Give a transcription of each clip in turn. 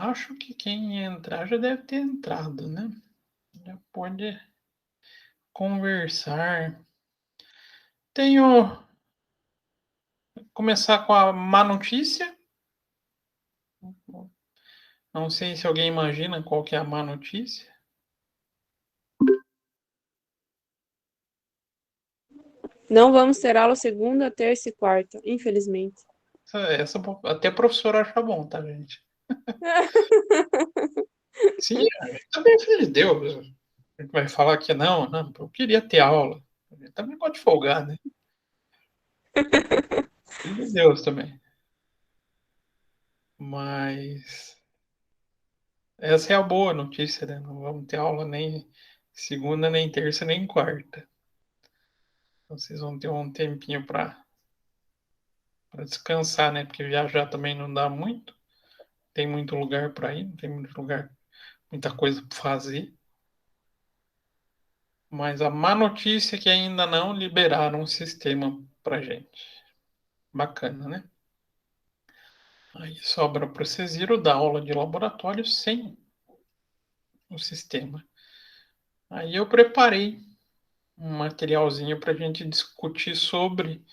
Acho que quem entrar já deve ter entrado, né? Já pode conversar. Tenho começar com a má notícia. Não sei se alguém imagina qual que é a má notícia. Não vamos ter aula segunda, terça e quarta, infelizmente. Essa até professor acha bom, tá, gente? Sim, a gente também, filho de Deus. A gente vai falar que não, não, eu queria ter aula. A gente também pode folgar, né? Filho de Deus também. Mas essa é a boa notícia, né? Não vamos ter aula nem segunda, nem terça, nem quarta. Então, vocês vão ter um tempinho para descansar, né? Porque viajar também não dá muito. Tem muito lugar para ir, não tem muito lugar, muita coisa para fazer. Mas a má notícia é que ainda não liberaram o sistema para gente. Bacana, né? Aí sobra para vocês ir dar aula de laboratório sem o sistema. Aí eu preparei um materialzinho para a gente discutir sobre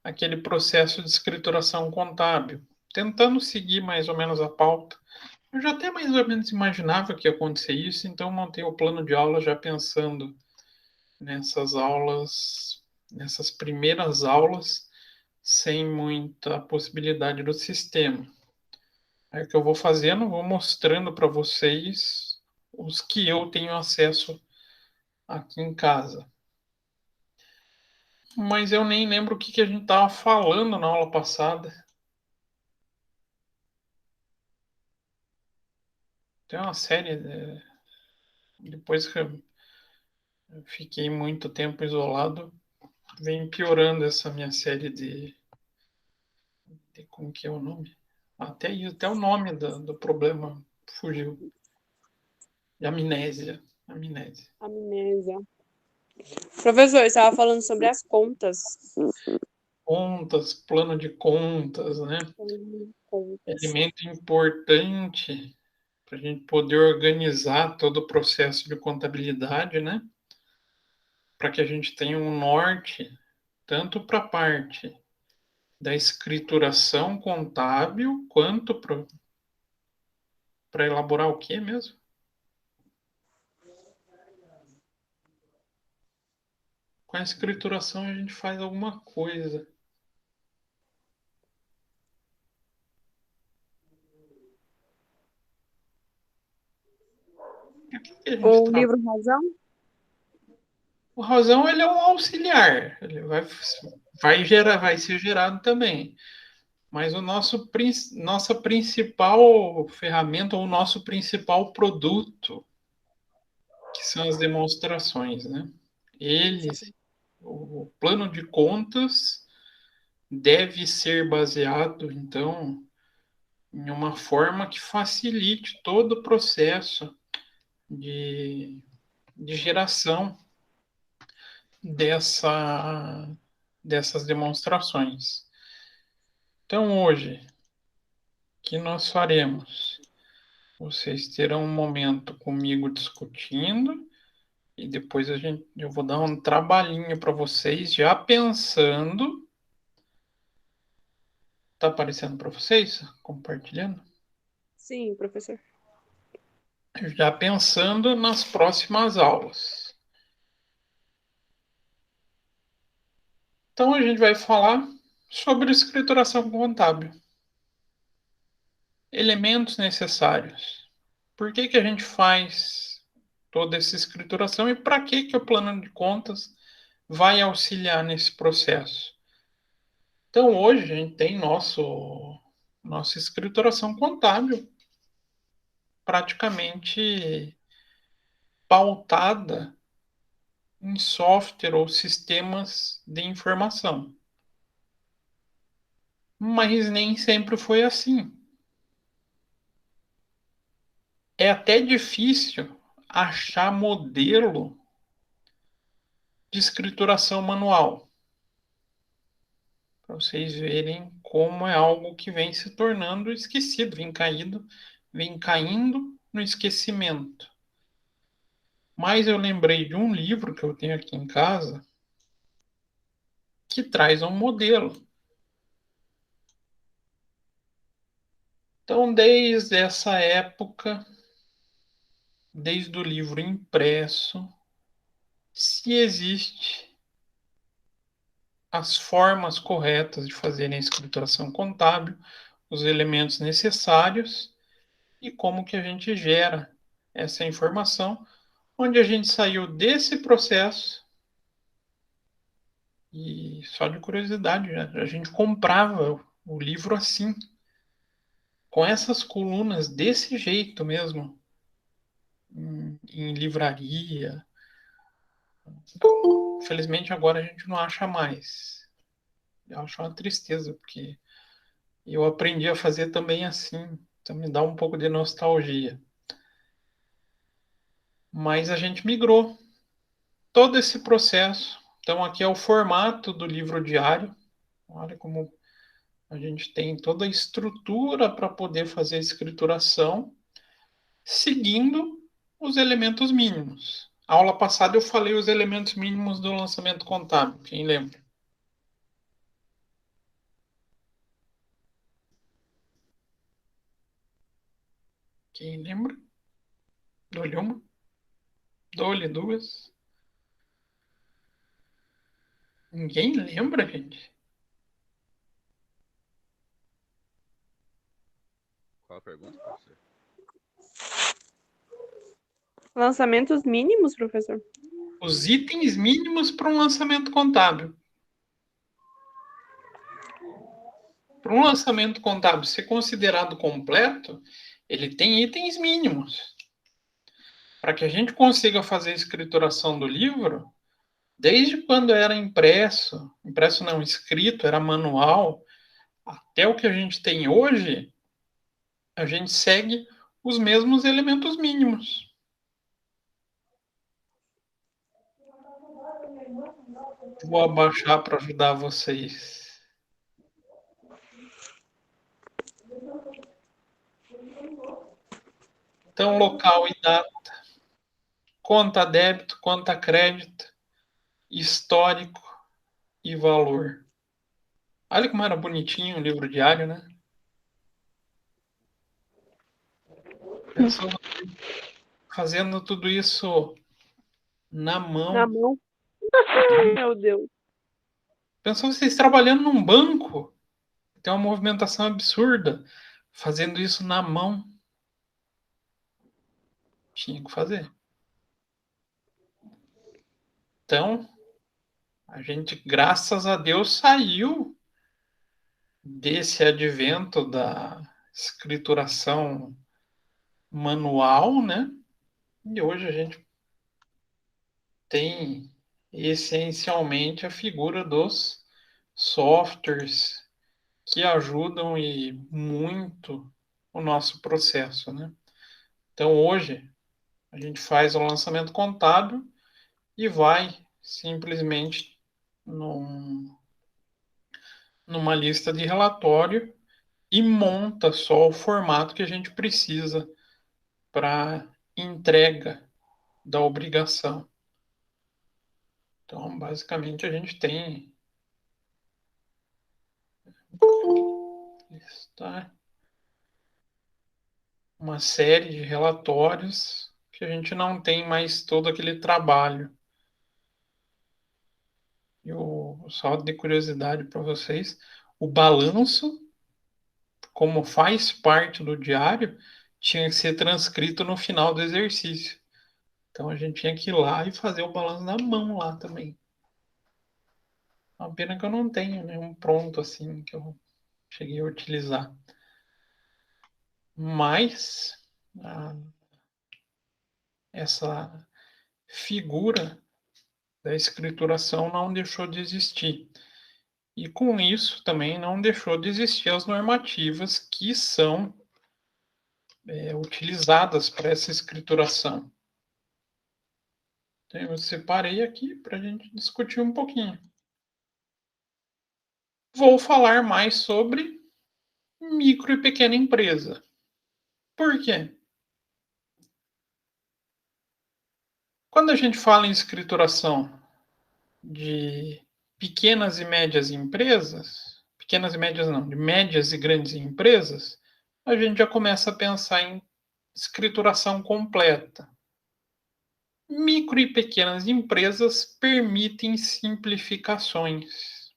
aquele processo de escrituração contábil, tentando seguir mais ou menos a pauta. Eu já até mais ou menos imaginava que ia acontecer isso, então montei o plano de aula já pensando nessas aulas, nessas primeiras aulas, sem muita possibilidade do sistema. Aí o que eu vou fazendo, vou mostrando para vocês os que eu tenho acesso aqui em casa. Mas eu nem lembro o que a gente estava falando na aula passada. Tem uma série, depois que eu fiquei muito tempo isolado, vem piorando essa minha série de como que é o nome? Até o nome do problema fugiu. De amnésia. Amnésia. Amnésia. Professor, você estava falando sobre as contas. Contas, plano de contas, né? Contas. Elemento importante para a gente poder organizar todo o processo de contabilidade, né? Para que a gente tenha um norte, tanto para a parte da escrituração contábil, quanto para elaborar o que mesmo? Com a escrituração a gente faz alguma coisa. O que a gente O trabalha? livro Razão? O razão ele é um auxiliar, ele vai gerar, vai ser gerado também. Mas nossa principal ferramenta, ou o nosso principal produto, que são as demonstrações, né? Eles, o plano de contas deve ser baseado, então, em uma forma que facilite todo o processo de, de geração dessas demonstrações. Então, hoje, o que nós faremos? Vocês terão um momento comigo discutindo e depois eu vou dar um trabalhinho para vocês já pensando. Tá aparecendo para vocês? Compartilhando? Sim, professor. Já pensando nas próximas aulas. Então a gente vai falar sobre escrituração contábil. Elementos necessários. Por que a gente faz toda essa escrituração e para que o plano de contas vai auxiliar nesse processo? Então, hoje a gente tem nossa escrituração contábil praticamente pautada em software ou sistemas de informação. Mas nem sempre foi assim. É até difícil achar modelo de escrituração manual, para vocês verem como é algo que vem se tornando esquecido, vem caído vem caindo no esquecimento. Mas eu lembrei de um livro que eu tenho aqui em casa que traz um modelo. Então, desde essa época, desde o livro impresso, se existe as formas corretas de fazerem a escrituração contábil, os elementos necessários e como que a gente gera essa informação, onde a gente saiu desse processo e só de curiosidade, a gente comprava o livro assim, com essas colunas desse jeito mesmo, em livraria. Infelizmente agora a gente não acha mais. Eu acho uma tristeza, porque eu aprendi a fazer também assim. Então me dá um pouco de nostalgia. Mas a gente migrou todo esse processo. Então aqui é o formato do livro diário. Olha como a gente tem toda a estrutura para poder fazer a escrituração, seguindo os elementos mínimos. A aula passada eu falei os elementos mínimos do lançamento contábil, quem lembra? Quem lembra? Dou-lhe uma, dou-lhe duas. Ninguém lembra, gente? Qual a pergunta, professor? Lançamentos mínimos, professor? Os itens mínimos para um lançamento contábil. Para um lançamento contábil ser considerado completo, ele tem itens mínimos. Para que a gente consiga fazer a escrituração do livro, desde quando era impresso, impresso não, escrito, era manual, até o que a gente tem hoje, a gente segue os mesmos elementos mínimos. Vou abaixar para ajudar vocês. Então, local e data, conta débito, conta crédito, histórico e valor. Olha como era bonitinho o livro diário, né? Pensou fazendo tudo isso na Na mão. mão. Meu Deus. Pensou vocês trabalhando num banco, tem uma movimentação absurda, fazendo isso na mão. Tinha que fazer. Então, a gente, graças a Deus, saiu desse advento da escrituração manual, né? E hoje a gente tem essencialmente a figura dos softwares que ajudam e muito o nosso processo, né? Então hoje a gente faz o lançamento contábil e vai simplesmente numa lista de relatório e monta só o formato que a gente precisa para entrega da obrigação. Então, basicamente, a gente tem tá, uma série de relatórios que a gente não tem mais todo aquele trabalho. Só de curiosidade para vocês, o balanço, como faz parte do diário, tinha que ser transcrito no final do exercício. Então a gente tinha que ir lá e fazer o balanço na mão lá também. Uma pena que eu não tenho nenhum pronto assim que eu cheguei a utilizar. Mas essa figura da escrituração não deixou de existir. E com isso também não deixou de existir as normativas que são utilizadas para essa escrituração. Então, eu separei aqui para a gente discutir um pouquinho. Vou falar mais sobre micro e pequena empresa. Por quê? Quando a gente fala em escrituração de pequenas e médias empresas, pequenas e médias não, de médias e grandes empresas, a gente já começa a pensar em escrituração completa. Micro e pequenas empresas permitem simplificações.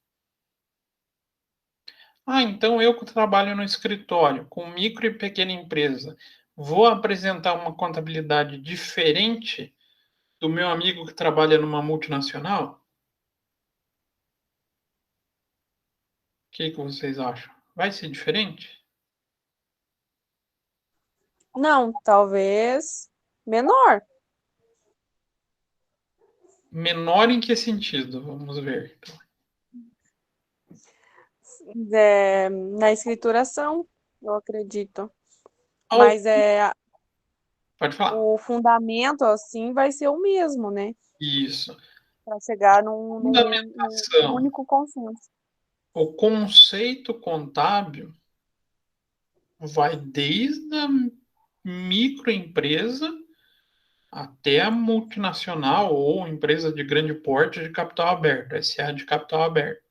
Ah, então eu que trabalho no escritório com micro e pequena empresa, vou apresentar uma contabilidade diferente do meu amigo que trabalha numa multinacional? O que vocês acham? Vai ser diferente? Não, talvez menor. Menor em que sentido? Vamos ver. Na escrituração, eu acredito. Ao- Mas Pode falar. o fundamento, assim, vai ser o mesmo, né? Isso. Para chegar num Fundamentação. único consenso. O conceito contábil vai desde a microempresa até a multinacional ou empresa de grande porte de capital aberto, SA de capital aberto.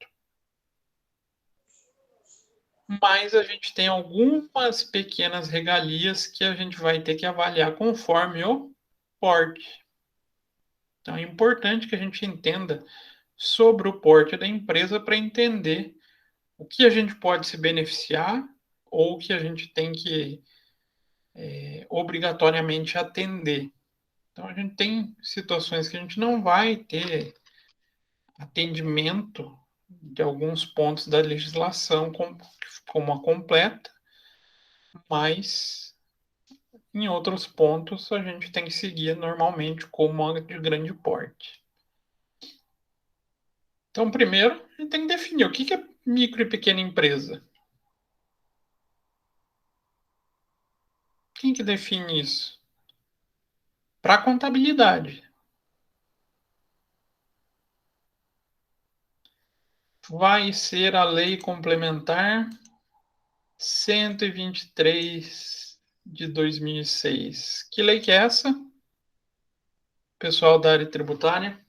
Mas a gente tem algumas pequenas regalias que a gente vai ter que avaliar conforme o porte. Então é importante que a gente entenda sobre o porte da empresa para entender o que a gente pode se beneficiar ou o que a gente tem que obrigatoriamente atender. Então a gente tem situações que a gente não vai ter atendimento de alguns pontos da legislação como a completa, mas em outros pontos a gente tem que seguir normalmente como a de grande porte. Então, primeiro, a gente tem que definir o que é micro e pequena empresa. Quem que define isso? Para a contabilidade. Vai ser a Lei Complementar 123 de 2006. Que lei que é essa? Pessoal da área tributária?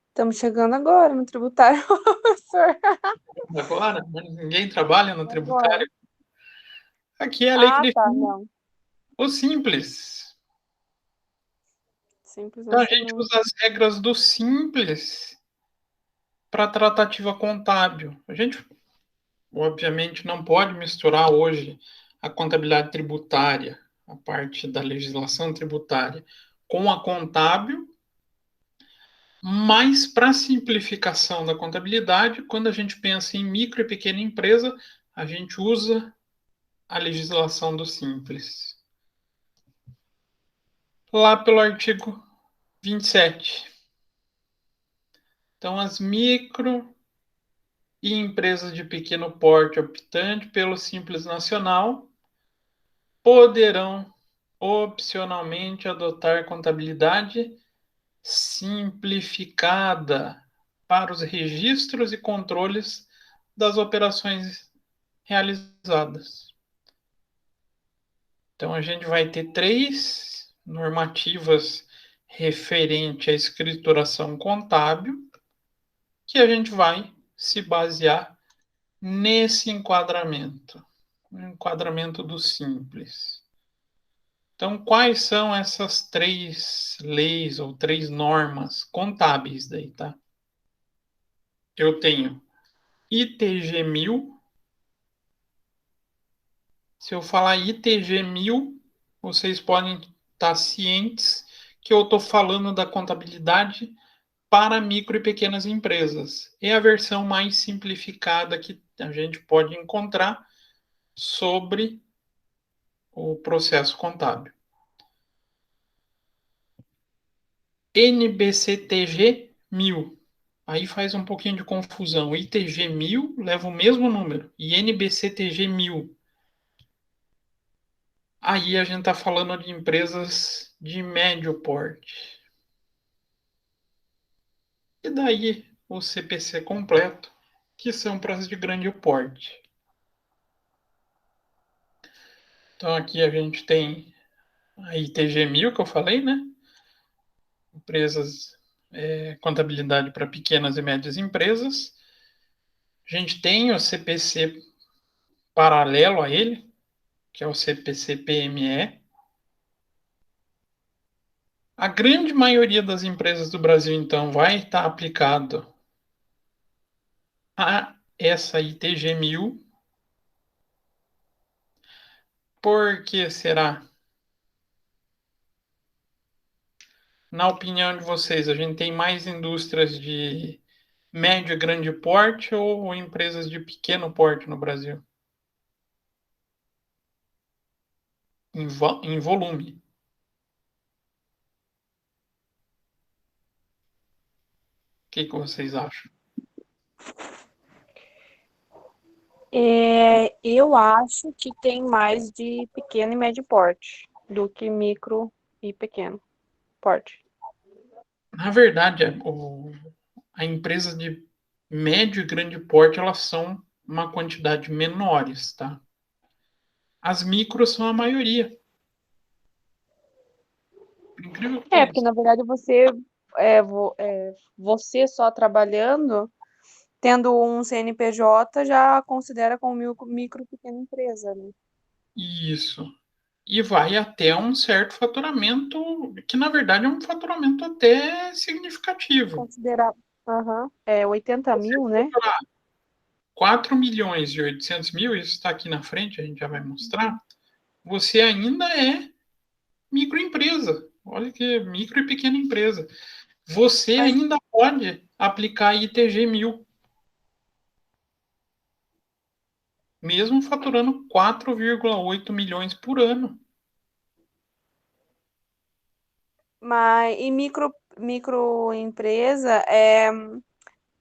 Estamos chegando agora no tributário, professor. Agora, mas ninguém trabalha no Agora. tributário. Aqui é a lei que Ah, tá, define não. o simples. Então a Simplesmente gente não. usa as regras do simples para tratativa contábil. A gente, obviamente, não pode misturar hoje a contabilidade tributária, a parte da legislação tributária, com a contábil, mas para simplificação da contabilidade, quando a gente pensa em micro e pequena empresa, a gente usa a legislação do simples. Lá pelo artigo 27. Então, as micro e empresas de pequeno porte optante pelo Simples Nacional poderão opcionalmente adotar contabilidade simplificada para os registros e controles das operações realizadas. Então, a gente vai ter três normativas referente à escrituração contábil que a gente vai se basear nesse enquadramento, no enquadramento do simples. Então, quais são essas três leis ou três normas contábeis daí, tá? Eu tenho ITG 1000. Se eu falar ITG 1000, vocês podem estar cientes que eu estou falando da contabilidade para micro e pequenas empresas. É a versão mais simplificada que a gente pode encontrar sobre o processo contábil. NBCTG 1000. Aí faz um pouquinho de confusão. ITG 1000 leva o mesmo número. E NBCTG 1000. Aí a gente está falando de empresas de médio porte. E daí o CPC completo, que são para as de grande porte. Então, aqui a gente tem a ITG 1000, que eu falei, né? Empresas, contabilidade para pequenas e médias empresas. A gente tem o CPC paralelo a ele, que é o CPC-PME. A grande maioria das empresas do Brasil, então, vai estar aplicado a essa ITG 1000. Por que será? Na opinião de vocês, a gente tem mais indústrias de médio e grande porte ou empresas de pequeno porte no Brasil? Em volume. O que vocês acham? Eu acho que tem mais de pequeno e médio porte do que micro e pequeno porte. Na verdade, a empresa de médio e grande porte, elas são uma quantidade menores, tá? As micros são a maioria. Por incrível que Porque pareça. na verdade você só trabalhando, tendo um CNPJ, já considera como micro pequena empresa, né? Isso. E vai até um certo faturamento, que na verdade é um faturamento até significativo. Considerar, aham, 80 Você mil, né? faturar 4 milhões e 800 mil, isso está aqui na frente, a gente já vai mostrar, você ainda é microempresa. Olha que micro e pequena empresa. Você Mas, ainda pode aplicar ITG 1000, mesmo faturando 4,8 milhões por ano. e microempresa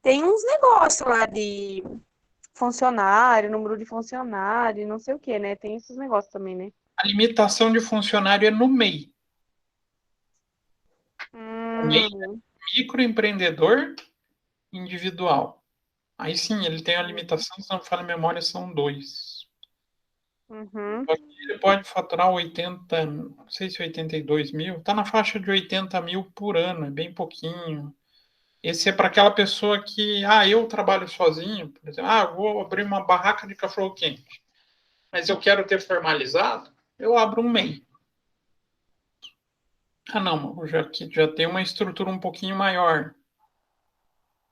tem uns negócios lá de funcionário, número de funcionário, não sei o que, né? Tem esses negócios também, né? A limitação de funcionário é no MEI. O MEI Hum, é microempreendedor individual. Aí sim, ele tem a limitação, se não me falha a memória, são dois. uhum. Ele pode faturar 80, não sei se 82 mil, está na faixa de 80 mil por ano, é bem pouquinho. Esse é para aquela pessoa que, eu trabalho sozinho, por exemplo, eu vou abrir uma barraca de cachorro-quente, mas eu quero ter formalizado, eu abro um MEI. Não, já tem uma estrutura um pouquinho maior.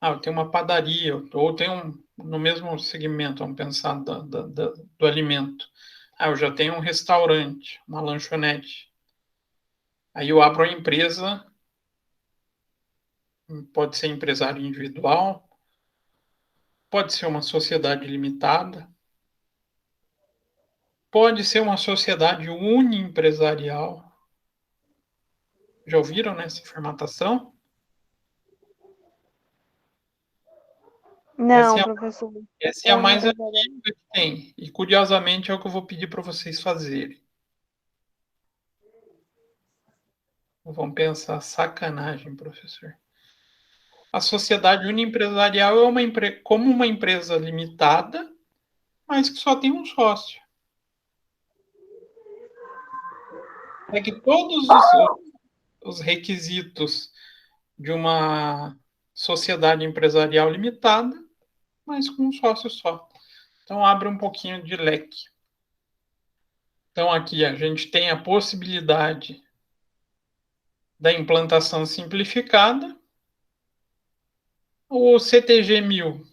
Eu tenho uma padaria, ou tenho no mesmo segmento, vamos pensar do alimento. Eu já tenho um restaurante, uma lanchonete. Aí eu abro a empresa, pode ser empresário individual, pode ser uma sociedade limitada, pode ser uma sociedade uniempresarial. Já ouviram nessa formatação? Essa Não, é, professor, essa é é a mais uniempresarial. antiga que tem. E curiosamente é o que eu vou pedir para vocês fazerem. Vamos pensar, sacanagem, professor. A sociedade uniempresarial é como uma empresa limitada, mas que só tem um sócio. É que todos os requisitos de uma sociedade empresarial limitada, mas com um sócio só. Então abre um pouquinho de leque. Então aqui a gente tem a possibilidade da implantação simplificada. O CTG 1000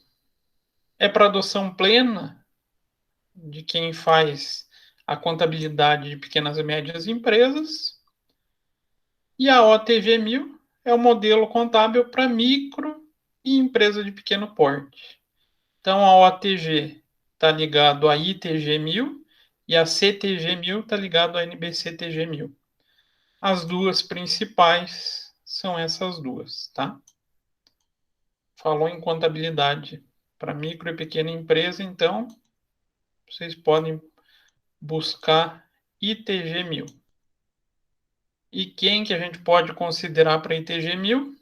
é para adoção plena de quem faz a contabilidade de pequenas e médias empresas. E a OTG 1000 é o modelo contábil para micro e empresa de pequeno porte. Então, a OTG está ligado à ITG 1000 e a CTG 1000 está ligado à NBCTG 1000. As duas principais são essas duas, tá? Falou em contabilidade para micro e pequena empresa, então vocês podem buscar ITG 1000. E quem que a gente pode considerar para ITG 1000?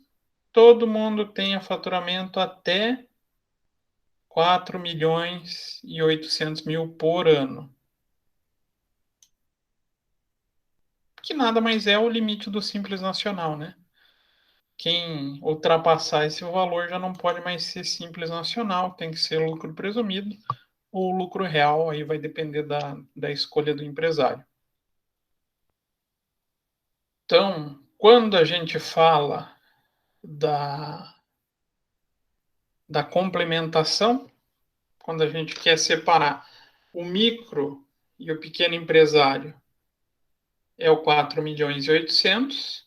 Todo mundo tenha faturamento até 4 milhões e 800 mil por ano. que nada mais é o limite do Simples Nacional, né? Quem ultrapassar esse valor já não pode mais ser Simples Nacional, tem que ser lucro presumido ou lucro real, aí vai depender da escolha do empresário. Então, quando a gente fala da complementação, quando a gente quer separar o micro e o pequeno empresário, é o 4.800.000,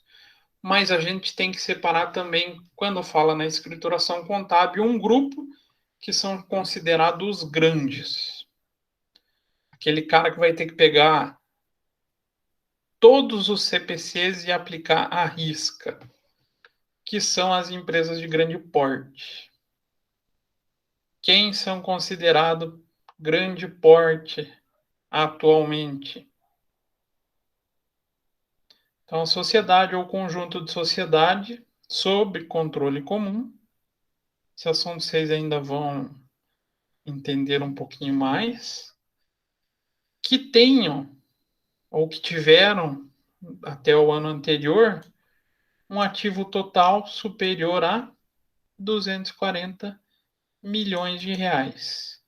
mas a gente tem que separar também, quando fala na escrituração contábil, um grupo que são considerados os grandes. Aquele cara que vai ter que pegar todos os CPCs e aplicar à risca, que são as empresas de grande porte. Quem são considerados grande porte atualmente? Então, a sociedade ou conjunto de sociedade sob controle comum. Esse assunto vocês ainda vão entender um pouquinho mais. Que tenham ou que tiveram até o ano anterior um ativo total superior a 240 milhões de reais,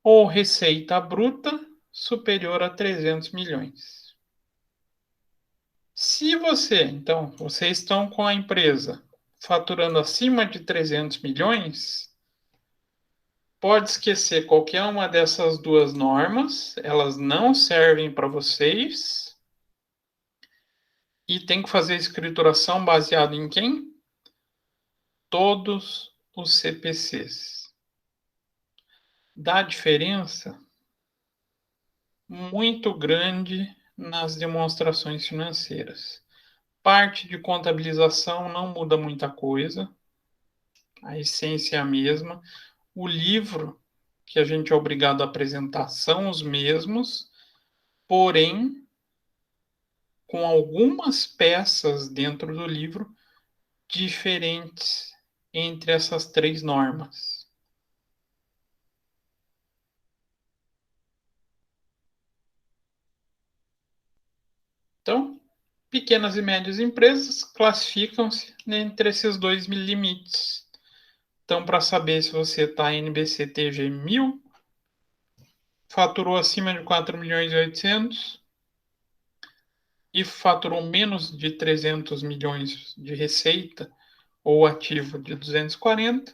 ou receita bruta superior a 300 milhões. Se você, então, vocês estão com a empresa faturando acima de 300 milhões, pode esquecer qualquer uma dessas duas normas, elas não servem para vocês. E tem que fazer escrituração baseado em quem? Todos os CPCs. Dá diferença muito grande nas demonstrações financeiras. Parte de contabilização não muda muita coisa, a essência é a mesma. O livro que a gente é obrigado a apresentar são os mesmos, porém, com algumas peças dentro do livro diferentes entre essas três normas. Então, pequenas e médias empresas classificam-se entre esses dois limites. Então, para saber se você está NBC-TG 1000, faturou acima de 4.800.000 e faturou menos de 300 milhões de receita ou ativo de 240,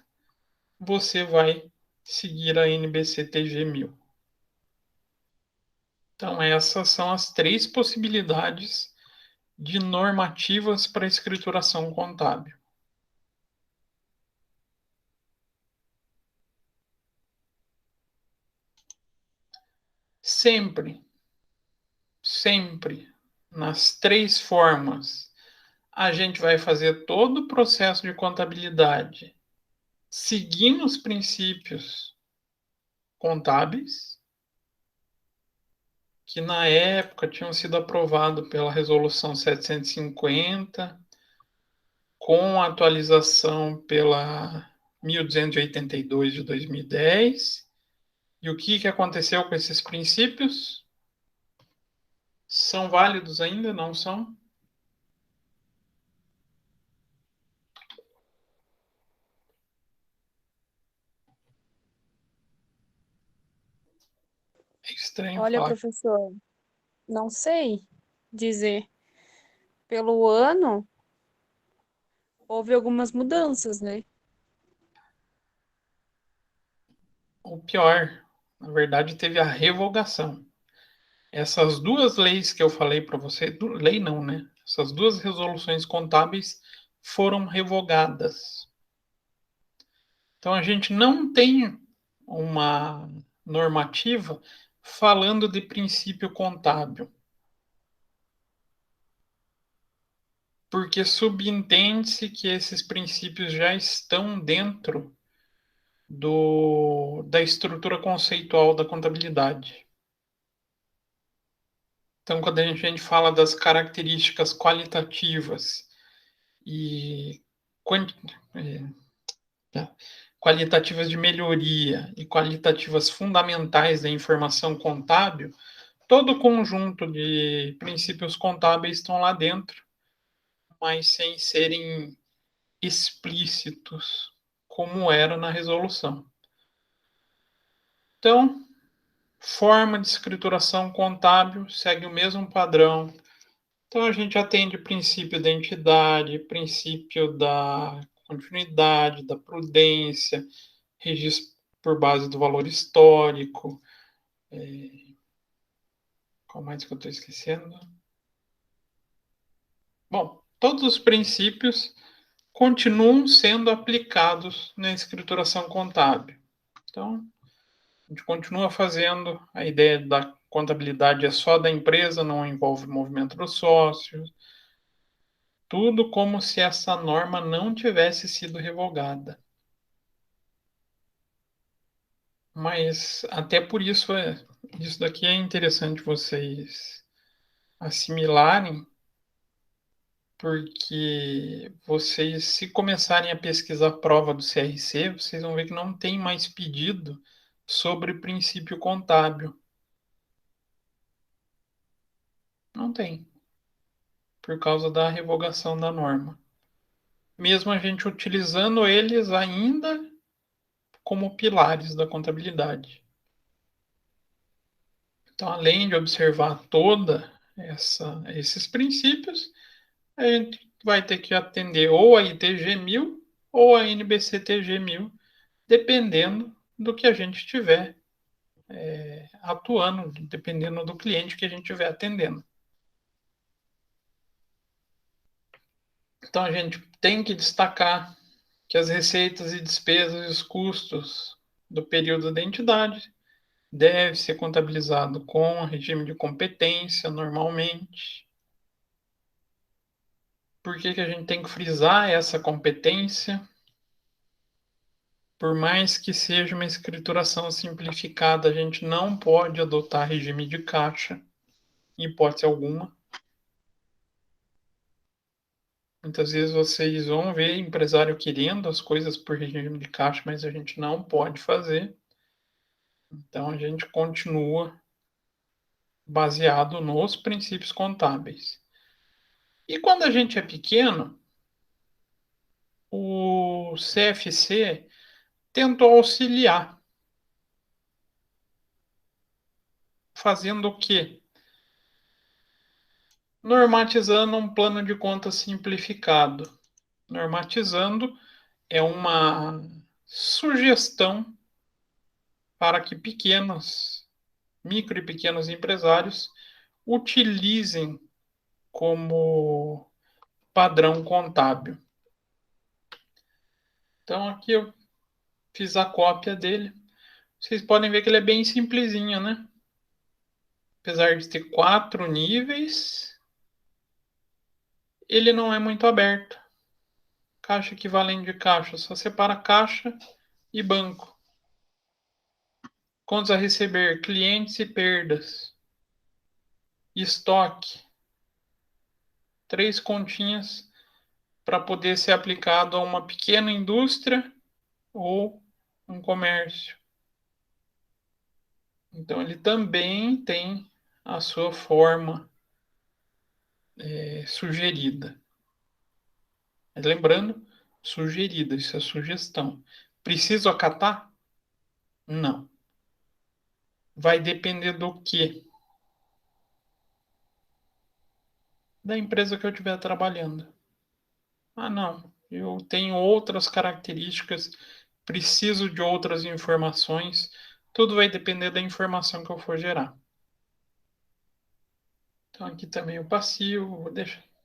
você vai seguir a NBC-TG 1000. Então, essas são as três possibilidades de normativas para escrituração contábil. Sempre, sempre, nas três formas, a gente vai fazer todo o processo de contabilidade seguindo os princípios contábeis, que na época tinham sido aprovados pela Resolução 750, com atualização pela 1282 de 2010. E o que aconteceu com esses princípios? São válidos ainda? Não são? É estranho Olha, falar. professor, não sei dizer. Pelo ano, houve algumas mudanças, né? O pior, na verdade, teve a revogação. Essas duas leis que eu falei para você, lei não, né? Essas duas resoluções contábeis foram revogadas. Então a gente não tem uma normativa falando de princípio contábil. Porque subentende-se que esses princípios já estão dentro da estrutura conceitual da contabilidade. Então, quando a gente fala das características qualitativas e qualitativas de melhoria e qualitativas fundamentais da informação contábil, todo o conjunto de princípios contábeis estão lá dentro, mas sem serem explícitos, como era na resolução. Então, forma de escrituração contábil segue o mesmo padrão. Então, a gente atende o princípio da entidade, princípio da continuidade, da prudência, registro por base do valor histórico. Qual mais que eu estou esquecendo? Bom, todos os princípios continuam sendo aplicados na escrituração contábil. Então, a gente continua fazendo, a ideia da contabilidade é só da empresa, não envolve o movimento dos sócios, tudo como se essa norma não tivesse sido revogada. Mas até por isso, isso daqui é interessante vocês assimilarem, porque vocês, se começarem a pesquisar a prova do CRC, vocês vão ver que não tem mais pedido sobre princípio contábil. Não tem, por causa da revogação da norma. Mesmo a gente utilizando eles ainda como pilares da contabilidade. Então, além de observar toda esses princípios, a gente vai ter que atender ou a ITG 1000 ou a NBCTG 1000, dependendo do que a gente tiver atuando, dependendo do cliente que a gente estiver atendendo. Então, a gente tem que destacar que as receitas e despesas e os custos do período da entidade deve ser contabilizado com regime de competência normalmente. Por que que a gente tem que frisar essa competência? Por mais que seja uma escrituração simplificada, a gente não pode adotar regime de caixa, em hipótese alguma. Muitas vezes vocês vão ver empresário querendo as coisas por regime de caixa, mas a gente não pode fazer. Então a gente continua baseado nos princípios contábeis. E quando a gente é pequeno, o CFC tentou auxiliar, fazendo o quê? Normatizando um plano de conta simplificado. Normatizando é uma sugestão para que micro e pequenos empresários utilizem como padrão contábil. Então aqui eu fiz a cópia dele. Vocês podem ver que ele é bem simplesinho, né? Apesar de ter 4 níveis, ele não é muito aberto. Caixa equivalente de caixa, só separa caixa e banco. Contas a receber, clientes e perdas. Estoque. 3 continhas para poder ser aplicado a uma pequena indústria ou um comércio. Então, ele também tem a sua forma sugerida. Mas lembrando, sugerida, isso é sugestão. Preciso acatar? Não. Vai depender do quê? Da empresa que eu estiver trabalhando. Ah, não. Eu tenho outras características, preciso de outras informações. Tudo vai depender da informação que eu for gerar. Então, aqui também o passivo,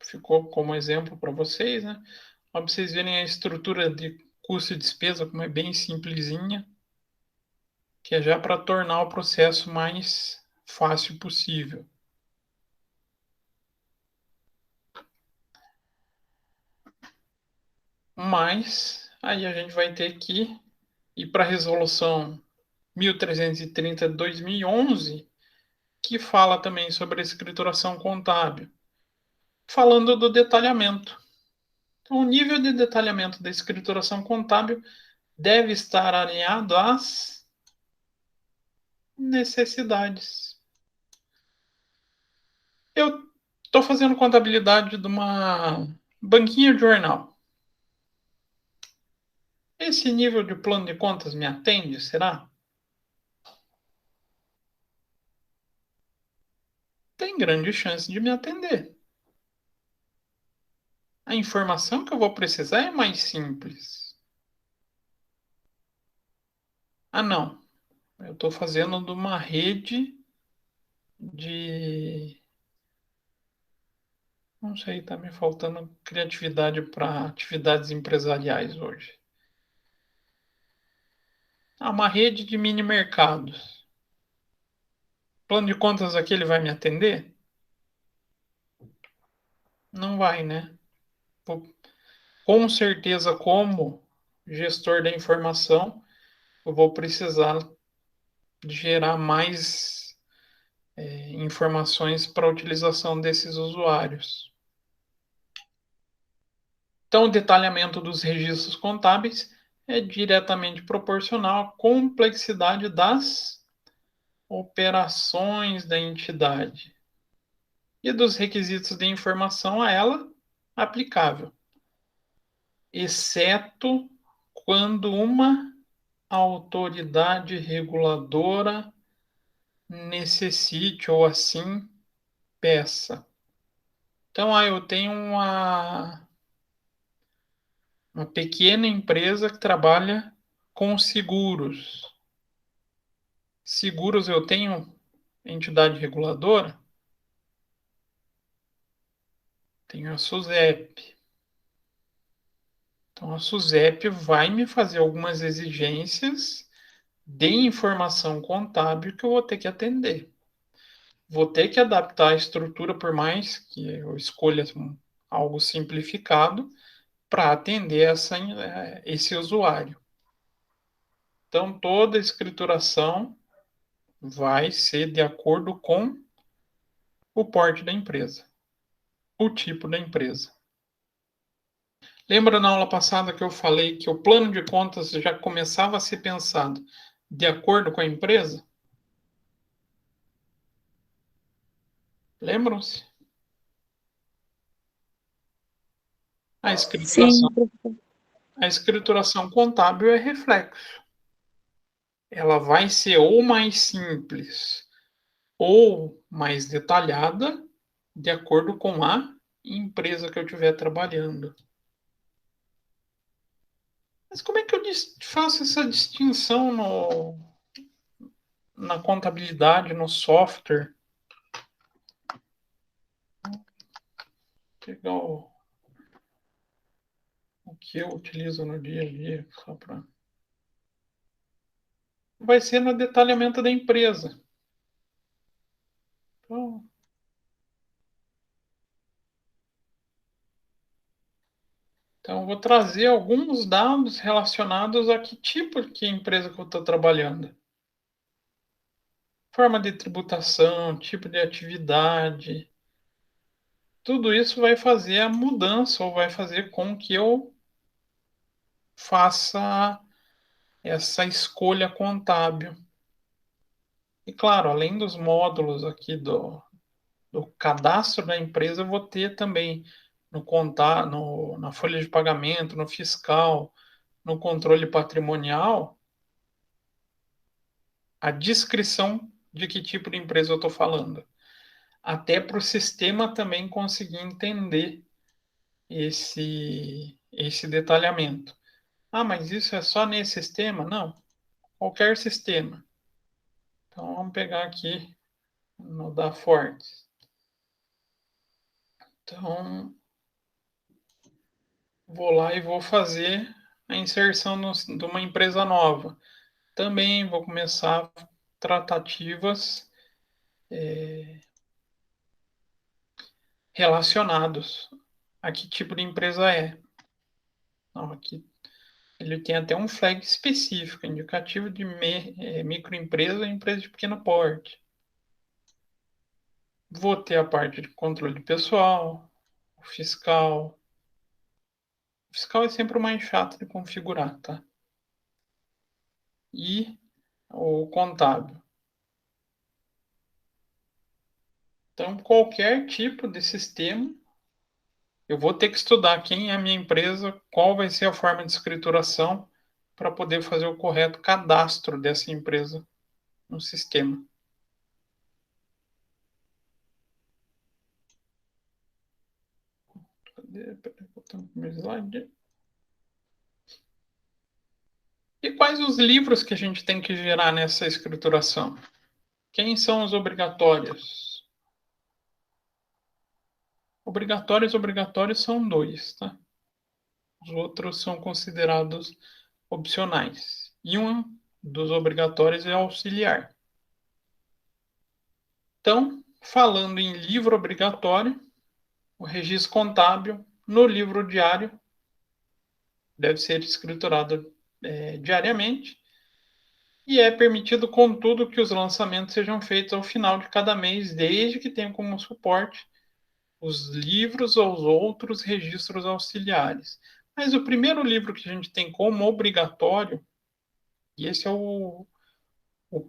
ficou como exemplo para vocês, né? Para vocês verem a estrutura de custo e despesa, como é bem simplesinha, que é já para tornar o processo mais fácil possível. Mas aí a gente vai ter que ir para a resolução 1330 de 2011, que fala também sobre a escrituração contábil, falando do detalhamento. Então, o nível de detalhamento da escrituração contábil deve estar alinhado às necessidades. Eu estou fazendo contabilidade de uma banquinha de jornal. Esse nível de plano de contas me atende, será? Tem grande chance de me atender. A informação que eu vou precisar é mais simples. Ah, não. Eu estou fazendo de uma rede de. Não sei, está me faltando criatividade para atividades empresariais hoje. Ah, uma rede de mini mercados. Plano de contas aqui ele vai me atender? Não vai, né? Com certeza, como gestor da informação, eu vou precisar gerar mais informações para a utilização desses usuários. Então, o detalhamento dos registros contábeis é diretamente proporcional à complexidade das operações da entidade e dos requisitos de informação a ela aplicável, exceto quando uma autoridade reguladora necessite ou assim peça. Então, eu tenho uma pequena empresa que trabalha com seguros. Seguros eu tenho entidade reguladora? Tenho a SUSEP. Então, a SUSEP vai me fazer algumas exigências de informação contábil que eu vou ter que atender. Vou ter que adaptar a estrutura, por mais que eu escolha algo simplificado, para atender esse usuário. Então, toda a escrituração vai ser de acordo com o porte da empresa, o tipo da empresa. Lembra na aula passada que eu falei que o plano de contas já começava a ser pensado de acordo com a empresa? Lembram-se? A Sim, escrituração, professor. a escrituração contábil é reflexo. Ela vai ser ou mais simples ou mais detalhada de acordo com a empresa que eu estiver trabalhando. Mas como é que eu faço essa distinção na contabilidade, no software? Pegar o que eu utilizo no dia a dia, só para. Vai ser no detalhamento da empresa. Então, eu vou trazer alguns dados relacionados a que tipo de empresa que eu estou trabalhando. Forma de tributação, tipo de atividade. Tudo isso vai fazer a mudança ou vai fazer com que eu faça essa escolha contábil. E claro, além dos módulos aqui do cadastro da empresa, eu vou ter também na folha de pagamento, no fiscal, no controle patrimonial, a descrição de que tipo de empresa eu estou falando. Até para o sistema também conseguir entender esse detalhamento. Ah, mas isso é só nesse sistema? Não, qualquer sistema. Então vamos pegar aqui no da Fortes. Então vou lá e vou fazer a inserção de uma empresa nova. Também vou começar tratativas relacionados a que tipo de empresa é. Então, aqui ele tem até um flag específico, indicativo de microempresa e empresa de pequeno porte. Vou ter a parte de controle pessoal, o fiscal. O fiscal é sempre o mais chato de configurar, tá? E o contábil. Então, qualquer tipo de sistema, eu vou ter que estudar quem é a minha empresa, qual vai ser a forma de escrituração para poder fazer o correto cadastro dessa empresa no sistema. Voltando pro meu slide. E quais os livros que a gente tem que gerar nessa escrituração? Quem são os obrigatórios? Obrigatórios são 2, tá? Os outros são considerados opcionais. E um dos obrigatórios é auxiliar. Então, falando em livro obrigatório, o registro contábil no livro diário deve ser escriturado diariamente e é permitido, contudo, que os lançamentos sejam feitos ao final de cada mês, desde que tenham como suporte os livros ou os outros registros auxiliares. Mas o primeiro livro que a gente tem como obrigatório, e esse é o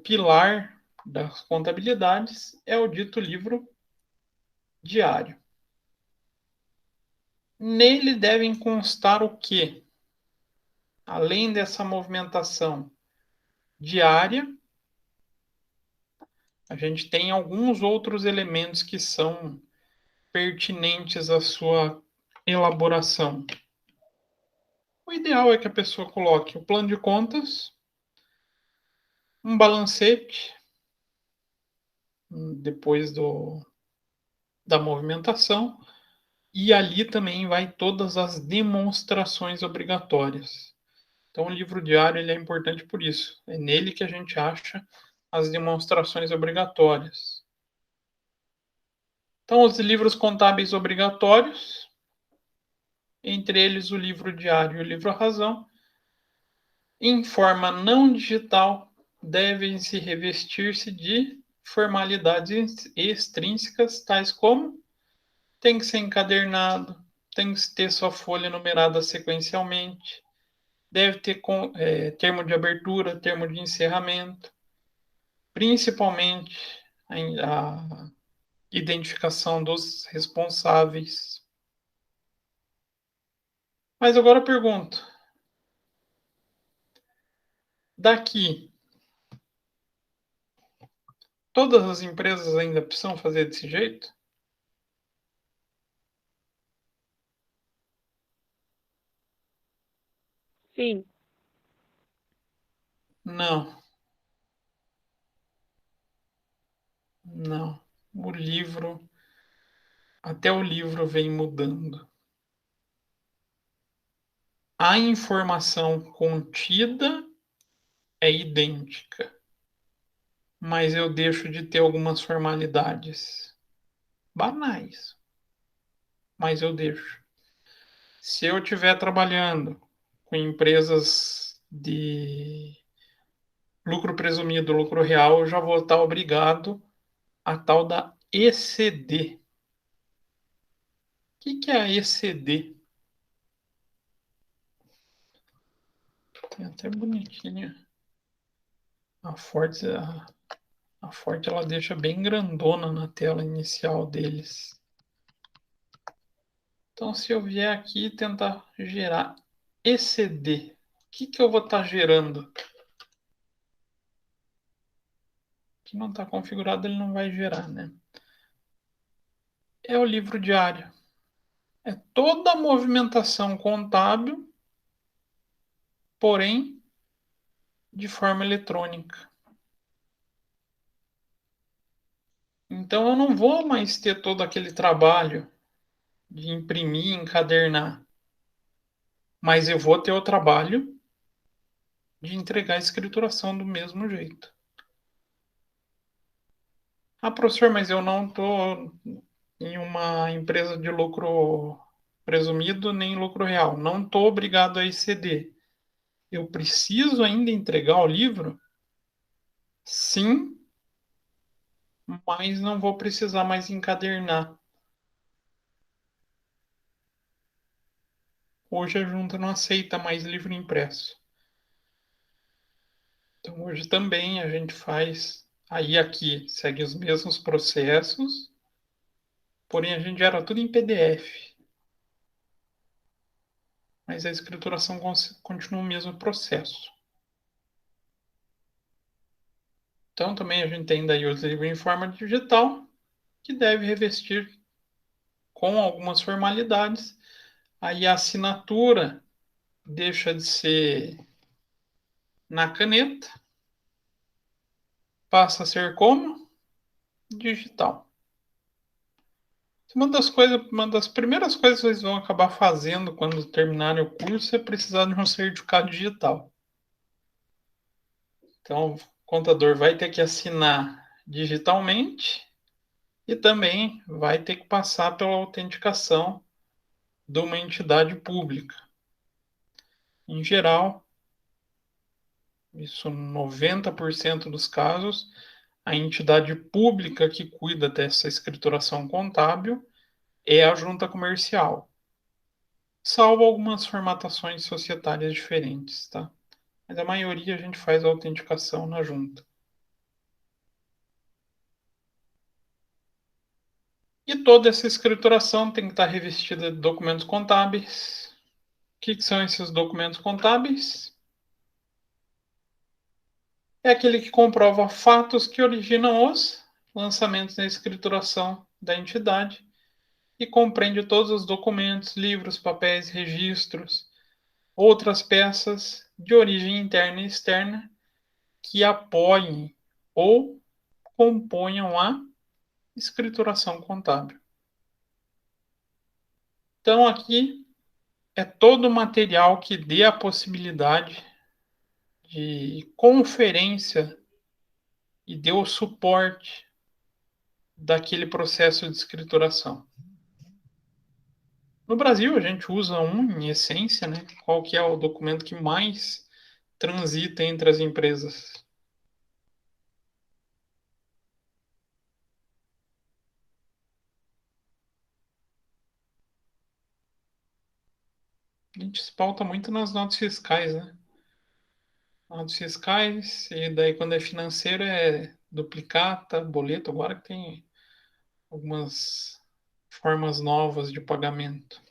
pilar das contabilidades, é o dito livro diário. Nele devem constar o quê? Além dessa movimentação diária, a gente tem alguns outros elementos que são pertinentes à sua elaboração. O ideal é que a pessoa coloque o plano de contas, um balancete, depois da movimentação, e ali também vai todas as demonstrações obrigatórias. Então, o livro diário ele é importante por isso. É nele que a gente acha as demonstrações obrigatórias. Então, os livros contábeis obrigatórios, entre eles o livro diário e o livro razão, em forma não digital, devem se revestir-se de formalidades extrínsecas, tais como tem que ser encadernado, tem que ter sua folha numerada sequencialmente, deve ter termo de abertura, termo de encerramento, principalmente a identificação dos responsáveis. Mas agora eu pergunto, daqui, todas as empresas ainda precisam fazer desse jeito? Sim. Não, não. Até o livro vem mudando. A informação contida é idêntica, mas eu deixo de ter algumas formalidades banais, mas eu deixo. Se eu estiver trabalhando com empresas de lucro presumido, lucro real, eu já vou estar obrigado a tal da ECD. O que é a ECD? Tem até bonitinha. A Forte, a Forte ela deixa bem grandona na tela inicial deles. Então, se eu vier aqui e tentar gerar ECD, o que eu vou estar gerando? Que não está configurado, ele não vai gerar, né? É o livro diário. É toda a movimentação contábil, porém de forma eletrônica. Então eu não vou mais ter todo aquele trabalho de imprimir, encadernar, mas eu vou ter o trabalho de entregar a escrituração do mesmo jeito. Ah, professor, mas eu não estou em uma empresa de lucro presumido nem lucro real. Não estou obrigado a exceder. Eu preciso ainda entregar o livro? Sim, mas não vou precisar mais encadernar. Hoje a junta não aceita mais livro impresso. Então hoje também a gente faz, aí aqui segue os mesmos processos, porém a gente gera tudo em PDF. Mas a escrituração continua o mesmo processo. Então também a gente tem daí o livro em forma digital, que deve revestir com algumas formalidades. Aí a assinatura deixa de ser na caneta, passa a ser como? Digital. Uma das primeiras coisas que vocês vão acabar fazendo quando terminarem o curso é precisar de um certificado digital. Então, o contador vai ter que assinar digitalmente e também vai ter que passar pela autenticação de uma entidade pública. Em geral, isso 90% dos casos, a entidade pública que cuida dessa escrituração contábil é a junta comercial, salvo algumas formatações societárias diferentes, tá? Mas a maioria a gente faz a autenticação na junta. E toda essa escrituração tem que estar revestida de documentos contábeis. O que são esses documentos contábeis? É aquele que comprova fatos que originam os lançamentos da escrituração da entidade e compreende todos os documentos, livros, papéis, registros, outras peças de origem interna e externa que apoiem ou componham a escrituração contábil. Então, aqui é todo o material que dê a possibilidade de conferência e dê o suporte daquele processo de escrituração. No Brasil, a gente usa em essência, né? Qual que é o documento que mais transita entre as empresas? A gente se pauta muito nas notas fiscais, né? Notas fiscais, e daí quando é financeiro é duplicata, boleto, agora que tem algumas formas novas de pagamento.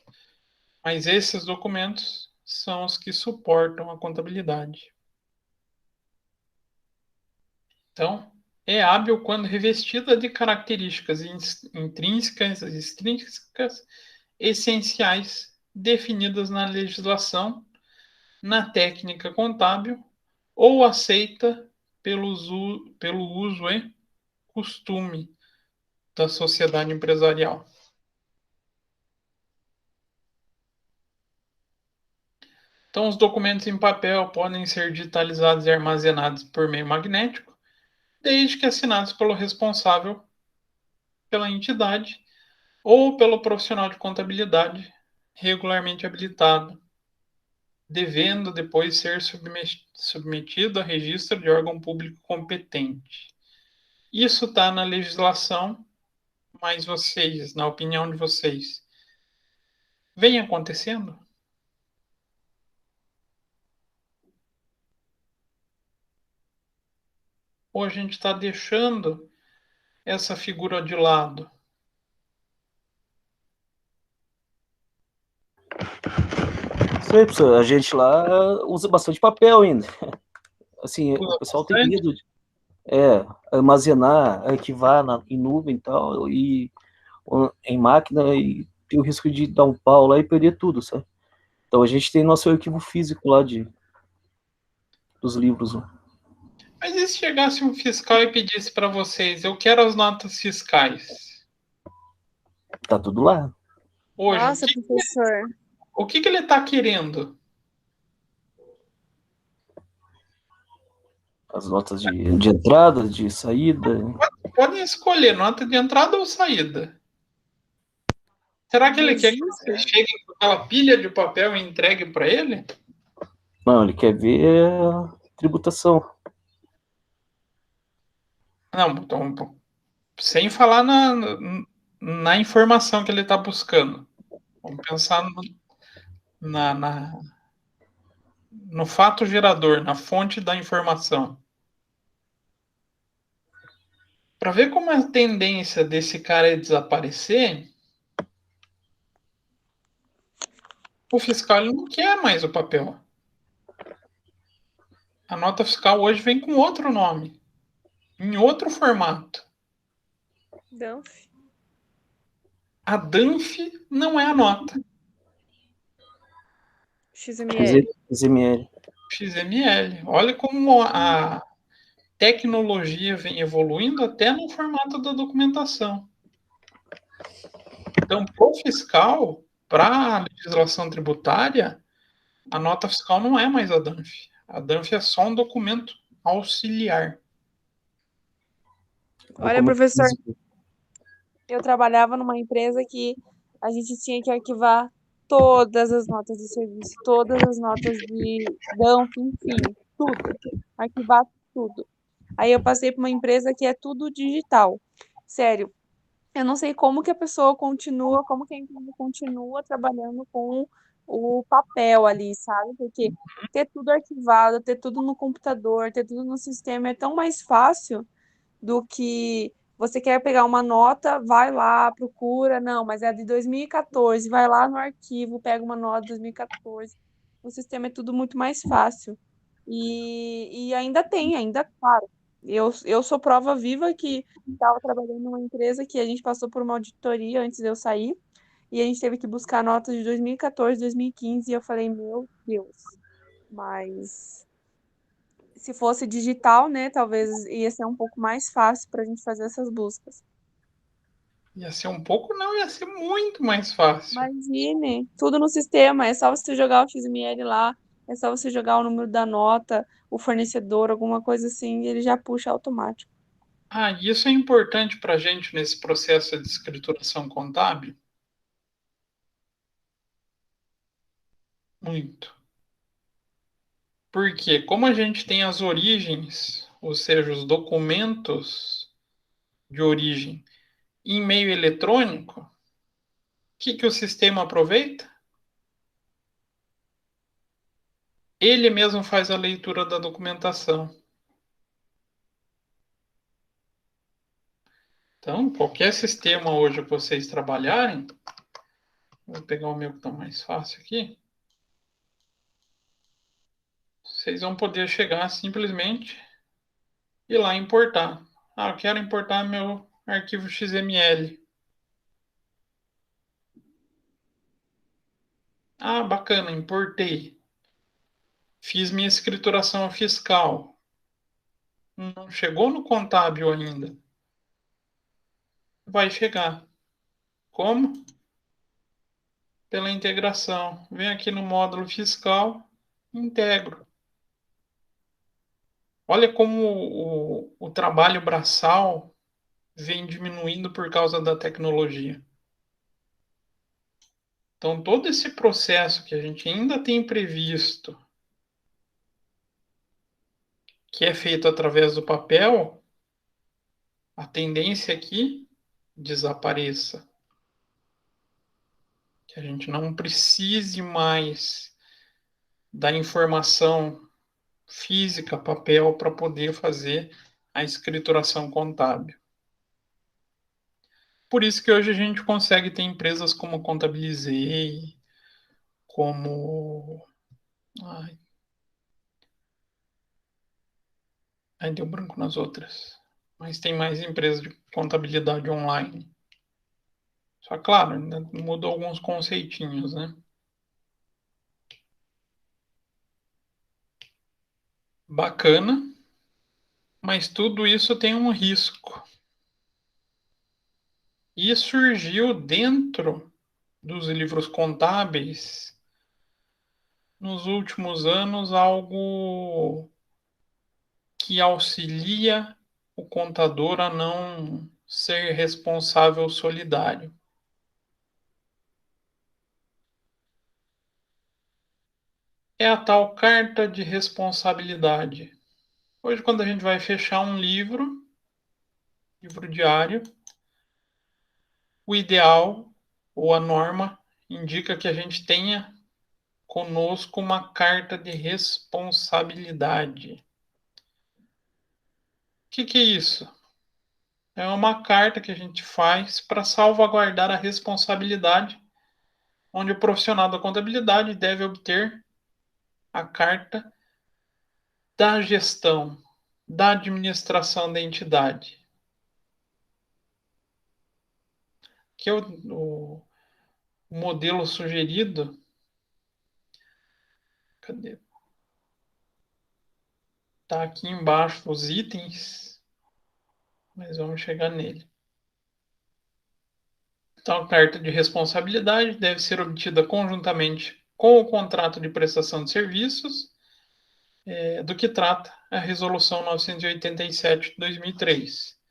Mas esses documentos são os que suportam a contabilidade. Então, é hábil quando revestida de características intrínsecas e extrínsecas essenciais definidas na legislação, na técnica contábil ou aceita pelo uso e costume da sociedade empresarial. Então, os documentos em papel podem ser digitalizados e armazenados por meio magnético, desde que assinados pelo responsável pela entidade ou pelo profissional de contabilidade regularmente habilitado, devendo depois ser submetido a registro de órgão público competente. Isso está na legislação, mas vocês, na opinião de vocês, vem acontecendo? Ou a gente está deixando essa figura de lado? Isso aí, professor. A gente lá usa bastante papel ainda. Assim, o Usa pessoal tem bastante? medo de armazenar, arquivar em nuvem e tal, e em máquina, e tem o risco de dar um pau lá e perder tudo, sabe? Então a gente tem nosso arquivo físico lá dos livros. Né? Mas e se chegasse um fiscal e pedisse para vocês, eu quero as notas fiscais? Tá tudo lá. Hoje, Nossa, professor. o que ele está querendo? As notas de entrada, de saída. Podem escolher nota de entrada ou saída. Será que ele quer que vocês cheguem com aquela pilha de papel e entregue para ele? Não, ele quer ver a tributação. Não, então, sem falar na informação que ele está buscando. Vamos pensar no fato gerador, na fonte da informação. Para ver como a tendência desse cara é desaparecer, O fiscal ele não quer mais o papel. A nota fiscal hoje vem com outro nome, em outro formato. Danf. A DANF não é a nota. XML. XML. XML. Olha como a tecnologia vem evoluindo até no formato da documentação. Então, para o fiscal, para a legislação tributária, a nota fiscal não é mais a DANF. A DANF é só um documento auxiliar. Olha, professor, eu trabalhava numa empresa que a gente tinha que arquivar todas as notas de serviço, todas as notas de DANF, enfim, tudo. Arquivar tudo. Aí eu passei para uma empresa que é tudo digital. Sério, eu não sei como que a pessoa continua, como que a empresa continua trabalhando com o papel ali, sabe? Porque ter tudo arquivado, ter tudo no computador, ter tudo no sistema é tão mais fácil do que você quer pegar uma nota, vai lá, procura, não, mas é de 2014, vai lá no arquivo, pega uma nota de 2014. O sistema é tudo muito mais fácil. E ainda tem, ainda, claro. Eu sou prova viva que estava trabalhando numa empresa que a gente passou por uma auditoria antes de eu sair, e a gente teve que buscar notas de 2014, 2015, e eu falei, meu Deus, mas se fosse digital, né, talvez ia ser um pouco mais fácil para a gente fazer essas buscas. Ia ser um pouco, não, ia ser muito mais fácil. Imagine, tudo no sistema, é só você jogar o XML lá, é só você jogar o número da nota, o fornecedor, alguma coisa assim, e ele já puxa automático. Ah, isso é importante para a gente nesse processo de escrituração contábil? Muito. Porque como a gente tem as origens, ou seja, os documentos de origem em meio eletrônico, o que o sistema aproveita? Ele mesmo faz a leitura da documentação. Então, qualquer sistema hoje que vocês trabalharem, vou pegar o meu que está mais fácil aqui, vocês vão poder chegar simplesmente e lá importar. Ah, eu quero importar meu arquivo XML. Ah, bacana, importei. Fiz minha escrituração fiscal. Não chegou no contábil ainda. Vai chegar. Como? Pela integração. Vem aqui no módulo fiscal, integro. Olha como o trabalho braçal vem diminuindo por causa da tecnologia. Então, todo esse processo que a gente ainda tem previsto, que é feito através do papel, a tendência é que desapareça. Que a gente não precise mais da informação física, papel, para poder fazer a escrituração contábil. Por isso que hoje a gente consegue ter empresas como Contabilizei, como. Ai, aí deu branco nas outras. Mas tem mais empresas de contabilidade online. Só claro, ainda mudou alguns conceitinhos, né? Bacana, mas tudo isso tem um risco. E surgiu dentro dos livros contábeis, nos últimos anos, algo que auxilia o contador a não ser responsável solidário. É a tal carta de responsabilidade. Hoje, quando a gente vai fechar um livro diário, o ideal ou a norma indica que a gente tenha conosco uma carta de responsabilidade. O que é isso? É uma carta que a gente faz para salvaguardar a responsabilidade onde o profissional da contabilidade deve obter a carta da gestão, da administração da entidade. Que é o modelo sugerido. Cadê? Está aqui embaixo os itens, mas vamos chegar nele. Então, a carta de responsabilidade deve ser obtida conjuntamente com o contrato de prestação de serviços, do que trata a Resolução 987 de 2003.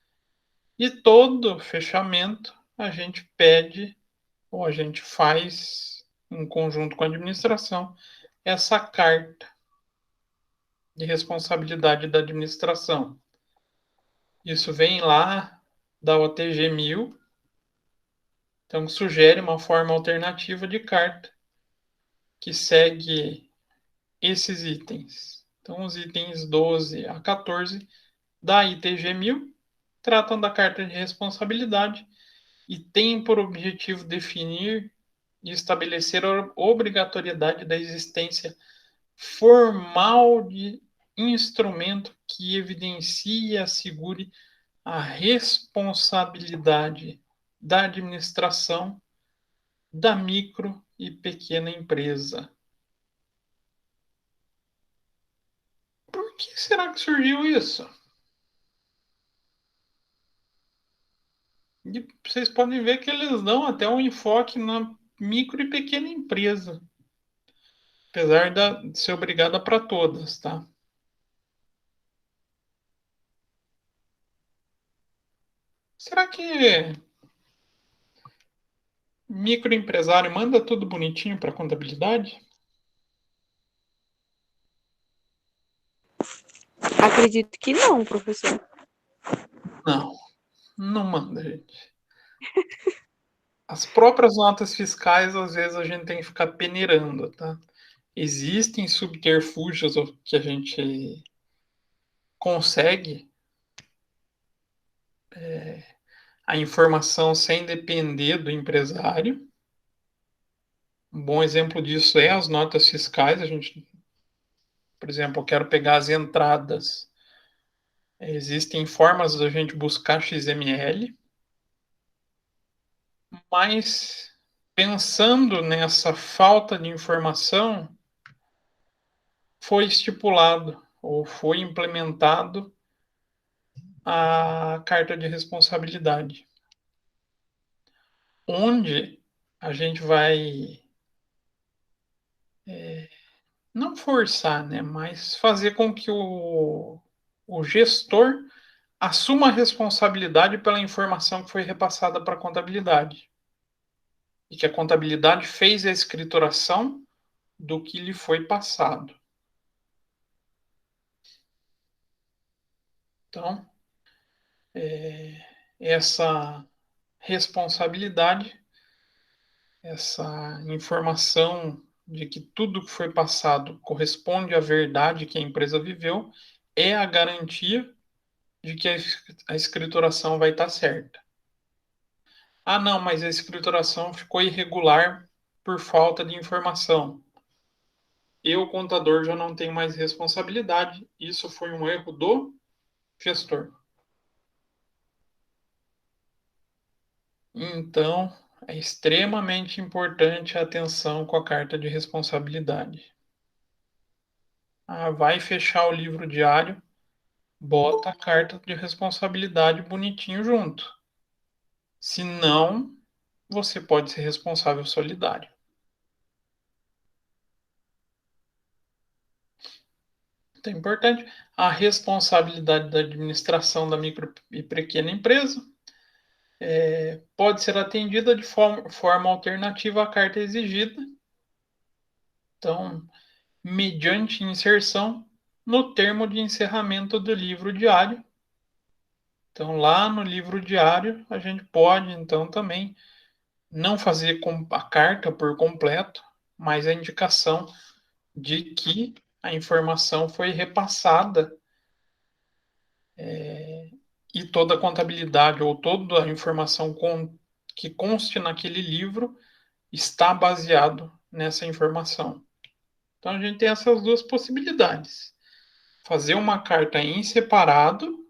E todo fechamento a gente pede, ou a gente faz, em conjunto com a administração, essa carta de responsabilidade da administração. Isso vem lá da OTG 1000, então sugere uma forma alternativa de carta que segue esses itens. Então, os itens 12 a 14 da ITG 1000 tratam da carta de responsabilidade e têm por objetivo definir e estabelecer a obrigatoriedade da existência formal de instrumento que evidencie e assegure a responsabilidade da administração da micro e pequena empresa. Por que será que surgiu isso? E vocês podem ver que eles dão até um enfoque na micro e pequena empresa, apesar de ser obrigada para todas, tá? Será que microempresário manda tudo bonitinho para contabilidade? Acredito que não, professor. Não, não manda, gente. As próprias notas fiscais, às vezes, a gente tem que ficar peneirando, tá? Existem subterfúgios que a gente consegue a informação sem depender do empresário. Um bom exemplo disso é as notas fiscais. A gente, por exemplo, eu quero pegar as entradas. Existem formas da gente buscar XML, mas pensando nessa falta de informação, foi estipulado ou foi implementado a carta de responsabilidade, onde a gente vai não forçar, né, mas fazer com que o gestor assuma a responsabilidade pela informação que foi repassada para a contabilidade. E que a contabilidade fez a escrituração do que lhe foi passado. Então, essa responsabilidade, essa informação de que tudo que foi passado corresponde à verdade que a empresa viveu, é a garantia de que a escrituração vai estar certa. Ah, não, mas a escrituração ficou irregular por falta de informação. Eu, contador, já não tenho mais responsabilidade. Isso foi um erro do gestor. Então, é extremamente importante a atenção com a carta de responsabilidade. Ah, vai fechar o livro diário, bota a carta de responsabilidade bonitinho junto. Senão, você pode ser responsável solidário. Então, é importante a responsabilidade da administração da micro e pequena empresa. Pode ser atendida de forma alternativa à carta exigida. Então, mediante inserção no termo de encerramento do livro diário. Então, lá no livro diário, a gente pode, então, também não fazer a carta por completo, mas a indicação de que a informação foi repassada e toda a contabilidade ou toda a informação que conste naquele livro está baseado nessa informação. Então a gente tem essas duas possibilidades: fazer uma carta em separado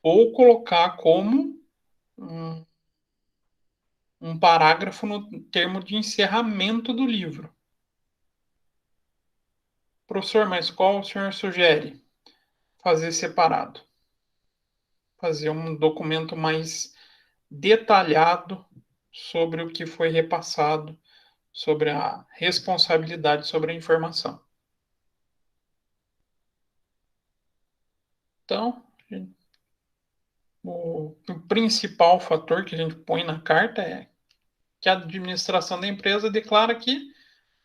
ou colocar como um parágrafo no termo de encerramento do livro. Professor, mas qual o senhor sugere? Fazer separado. Fazer um documento mais detalhado sobre o que foi repassado, sobre a responsabilidade sobre a informação. Então, o principal fator que a gente põe na carta é que a administração da empresa declara que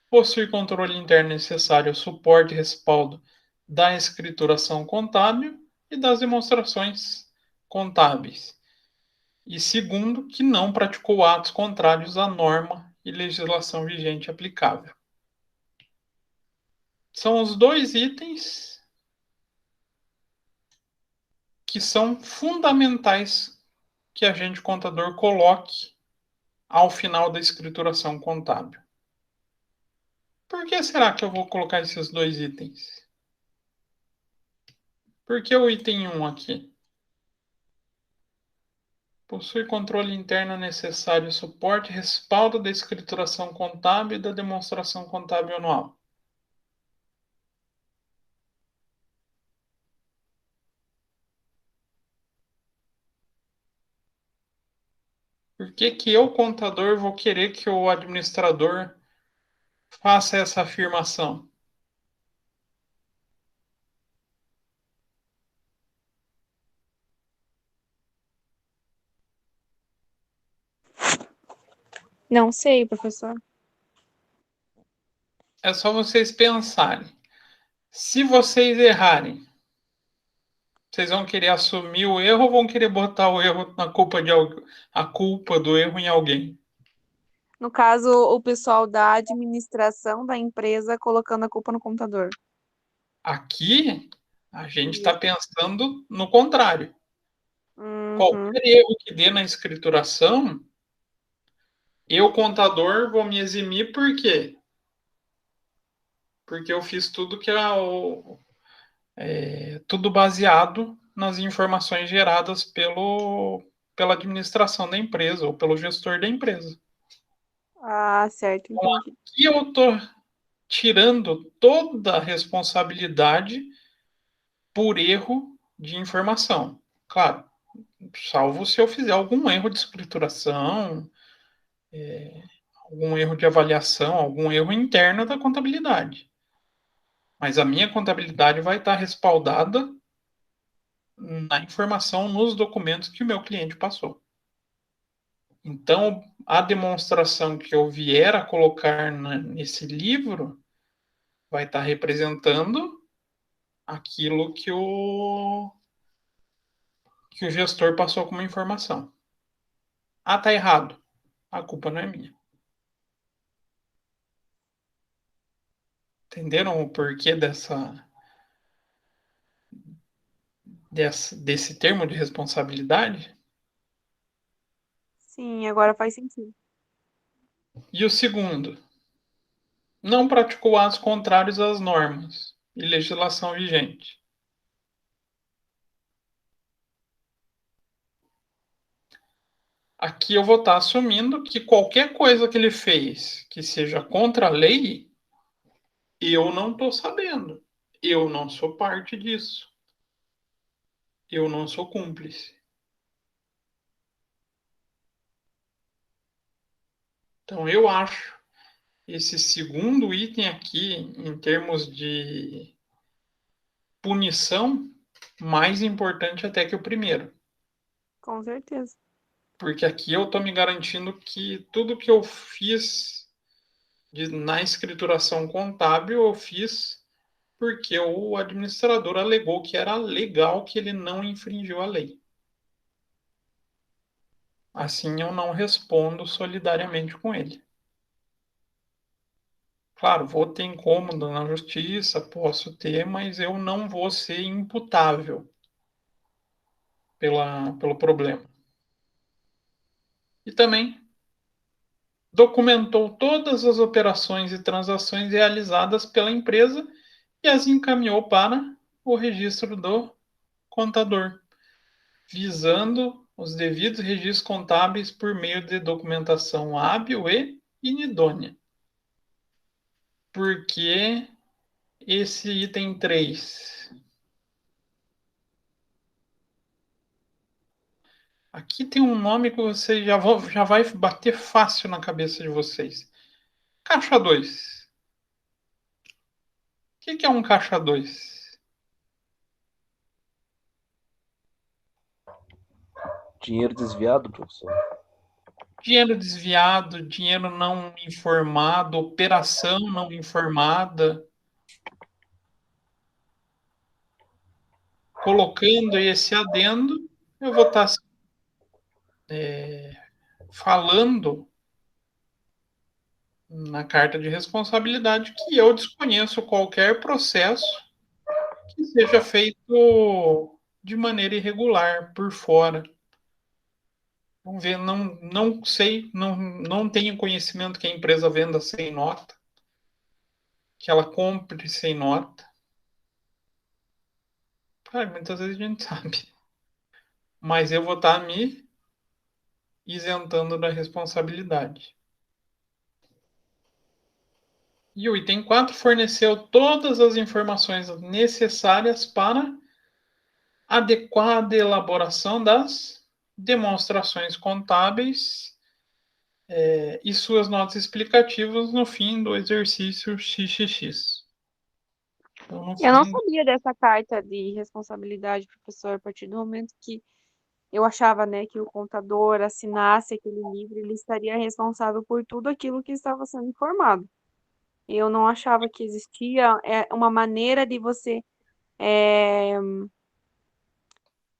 possui controle interno necessário, suporte e respaldo da escrituração contábil e das demonstrações contábeis. E segundo, que não praticou atos contrários à norma e legislação vigente aplicável. São os dois itens que são fundamentais que a agente contador coloque ao final da escrituração contábil. Por que será que eu vou colocar esses dois itens? Por que o item 1 aqui? Possui controle interno necessário, suporte e respaldo da escrituração contábil e da demonstração contábil anual. Por que que eu, contador, vou querer que o administrador faça essa afirmação? Não sei, professor. É só vocês pensarem. Se vocês errarem, vocês vão querer assumir o erro ou vão querer botar o erro na culpa de a culpa do erro em alguém? No caso, o pessoal da administração da empresa colocando a culpa no computador. Aqui, a gente está pensando no contrário. Uhum. Qualquer erro que dê na escrituração, eu, contador, vou me eximir por quê? Porque eu fiz tudo que tudo baseado nas informações geradas pela administração da empresa ou pelo gestor da empresa. Ah, certo, Então, entendi. aqui eu estou tirando toda a responsabilidade por erro de informação. Claro, salvo se eu fizer algum erro de escrituração, algum erro de avaliação, algum erro interno da contabilidade. Mas a minha contabilidade vai estar respaldada na informação nos documentos que o meu cliente passou. Então, a demonstração que eu vier a colocar nesse livro vai estar representando aquilo que o gestor passou como informação. Ah, tá errado. A culpa não é minha. Entenderam o porquê desse termo de responsabilidade? Sim, agora faz sentido. E o segundo, não praticou atos contrários às normas e legislação vigente. Aqui eu vou estar assumindo que qualquer coisa que ele fez que seja contra a lei, eu não estou sabendo. Eu não sou parte disso. Eu não sou cúmplice. Então eu acho esse segundo item aqui, em termos de punição, mais importante até que o primeiro. Com certeza. Porque aqui eu estou me garantindo que tudo que eu fiz na escrituração contábil, eu fiz porque o administrador alegou que era legal, que ele não infringiu a lei. Assim eu não respondo solidariamente com ele. Claro, vou ter incômodo na justiça, posso ter, mas eu não vou ser imputável pelo problema. E também documentou todas as operações e transações realizadas pela empresa e as encaminhou para o registro do contador, visando os devidos registros contábeis por meio de documentação hábil e inidônea. Porque esse item 3. Aqui tem um nome que você já vai bater fácil na cabeça de vocês. Caixa 2. O que é um caixa 2? Dinheiro desviado, professor. Dinheiro desviado, dinheiro não informado, operação não informada. Colocando esse adendo, eu vou estar falando na carta de responsabilidade que eu desconheço qualquer processo que seja feito de maneira irregular, por fora. Vamos ver, não sei, não tenho conhecimento que a empresa venda sem nota, que ela compre sem nota. Claro, muitas vezes a gente sabe. Mas eu vou estar me isentando da responsabilidade. E o item 4 forneceu todas as informações necessárias para adequada elaboração das demonstrações contábeis e suas notas explicativas no fim do exercício XXX. Então, no Eu não fim, sabia dessa carta de responsabilidade, professor, a partir do momento que eu achava, né, que o contador assinasse aquele livro, ele estaria responsável por tudo aquilo que estava sendo informado. Eu não achava que existia uma maneira de você é,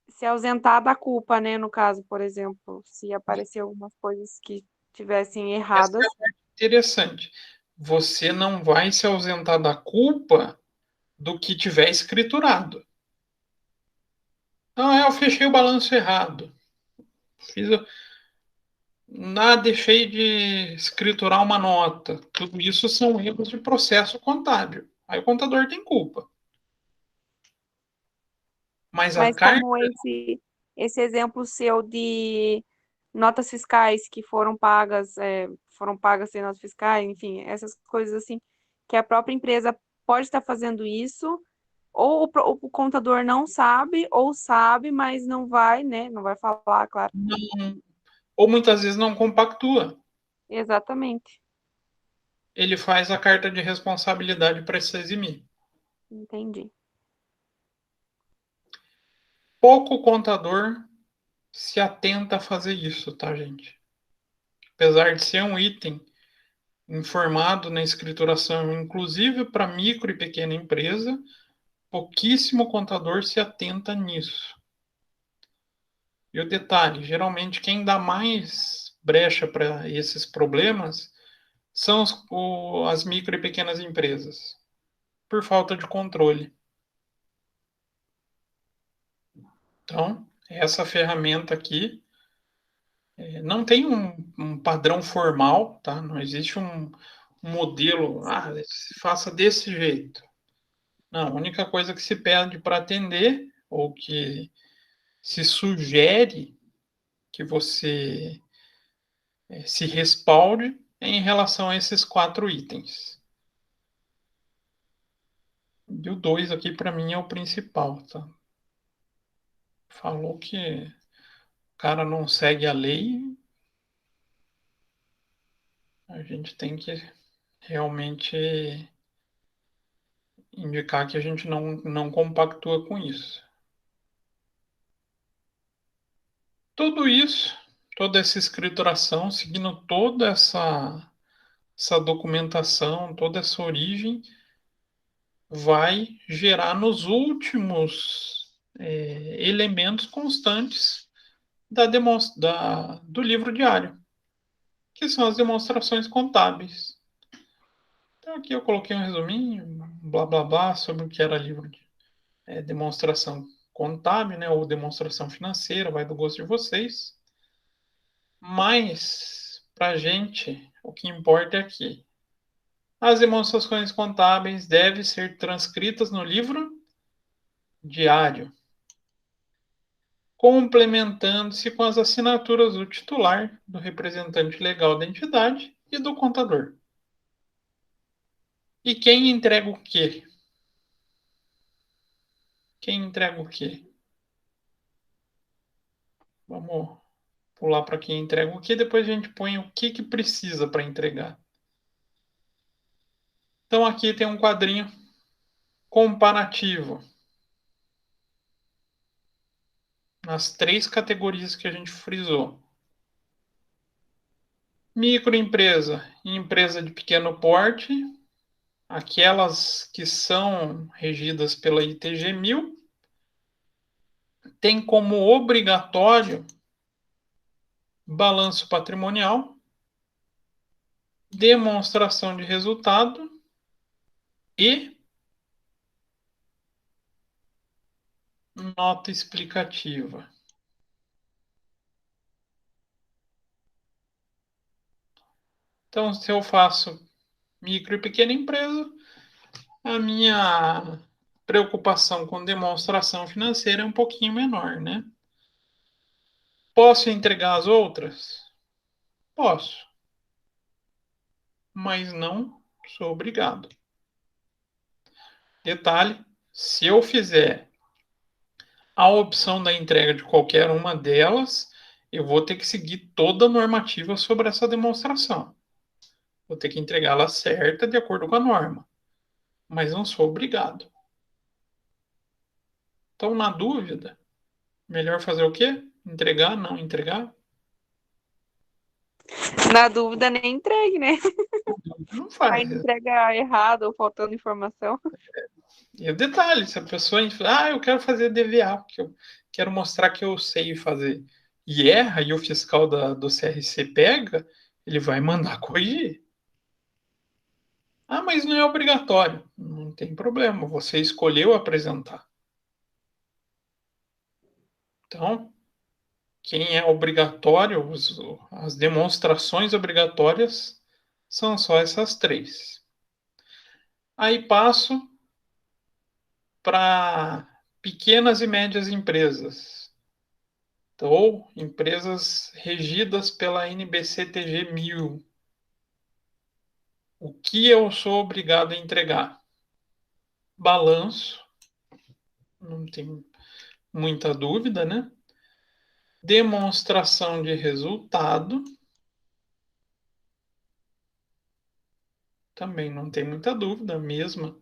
se ausentar da culpa, né? No caso, por exemplo, se aparecer algumas coisas que tivessem essa é erradas. a parte interessante. Você não vai se ausentar da culpa do que tiver escriturado. Não, eu fechei o balanço errado. Fiz, deixei de escriturar uma nota. Tudo isso são erros de processo contábil. Aí o contador tem culpa. Mas a Mas carta, como esse exemplo seu de notas fiscais que foram pagas sem notas fiscais, enfim, essas coisas assim, que a própria empresa pode estar fazendo isso, ou o contador não sabe, ou sabe, mas não vai, né? Não vai falar, claro. ou muitas vezes não compactua. Exatamente. Ele faz a carta de responsabilidade para se eximir. Entendi. Pouco contador se atenta a fazer isso, tá, gente? Apesar de ser um item informado na escrituração, inclusive para micro e pequena empresa, pouquíssimo contador se atenta nisso. E o detalhe, geralmente quem dá mais brecha para esses problemas são as micro e pequenas empresas, por falta de controle. Então, essa ferramenta aqui não tem um padrão formal, tá? Não existe um modelo, faça desse jeito. Não, a única coisa que se pede para atender, ou que se sugere que você se respalde em relação a esses 4 itens. E o 2 aqui, para mim, é o principal, tá? Falou que o cara não segue a lei, a gente tem que realmente indicar que a gente não compactua com isso. Tudo isso, toda essa escrituração, seguindo toda essa documentação, toda essa origem, vai gerar nos últimos elementos constantes do livro diário, que são as demonstrações contábeis. Então aqui eu coloquei um resuminho, blá blá blá, sobre o que era livro de demonstração contábil, né, ou demonstração financeira, vai do gosto de vocês. Mas Para a gente, o que importa é aqui. As demonstrações contábeis devem ser transcritas no livro diário, complementando-se com as assinaturas do titular, do representante legal da entidade e do contador. E quem entrega o quê? Quem entrega o quê? Vamos pular para quem entrega o quê, depois a gente põe o que precisa para entregar. Então aqui tem um quadrinho comparativo nas 3 categorias que a gente frisou. Microempresa e empresa de pequeno porte, aquelas que são regidas pela ITG 1000, tem como obrigatório balanço patrimonial, demonstração de resultado e nota explicativa. Então, se eu faço micro e pequena empresa, a minha preocupação com demonstração financeira é um pouquinho menor, né? Posso entregar as outras? Posso, mas não sou obrigado. Detalhe, se eu fizer a opção da entrega de qualquer uma delas, eu vou ter que seguir toda a normativa sobre essa demonstração. Vou ter que entregá-la certa de acordo com a norma, mas não sou obrigado. Então, na dúvida, melhor fazer o quê? Entregar, não entregar? Na dúvida, nem entregue, né? Não Aí faz. entrega errado ou faltando informação. E o detalhe, se a pessoa eu quero fazer DVA, porque eu quero mostrar que eu sei fazer, e erra, e o fiscal do CRC pega, ele vai mandar corrigir. Ah, mas não é obrigatório. Não tem problema, você escolheu apresentar. Então, quem é obrigatório, as demonstrações obrigatórias são só essas 3. Aí passo para pequenas e médias empresas, ou empresas regidas pela NBCTG 1000. O que eu sou obrigado a entregar? Balanço, não tem muita dúvida, né? Demonstração de resultado, também não tem muita dúvida, a mesma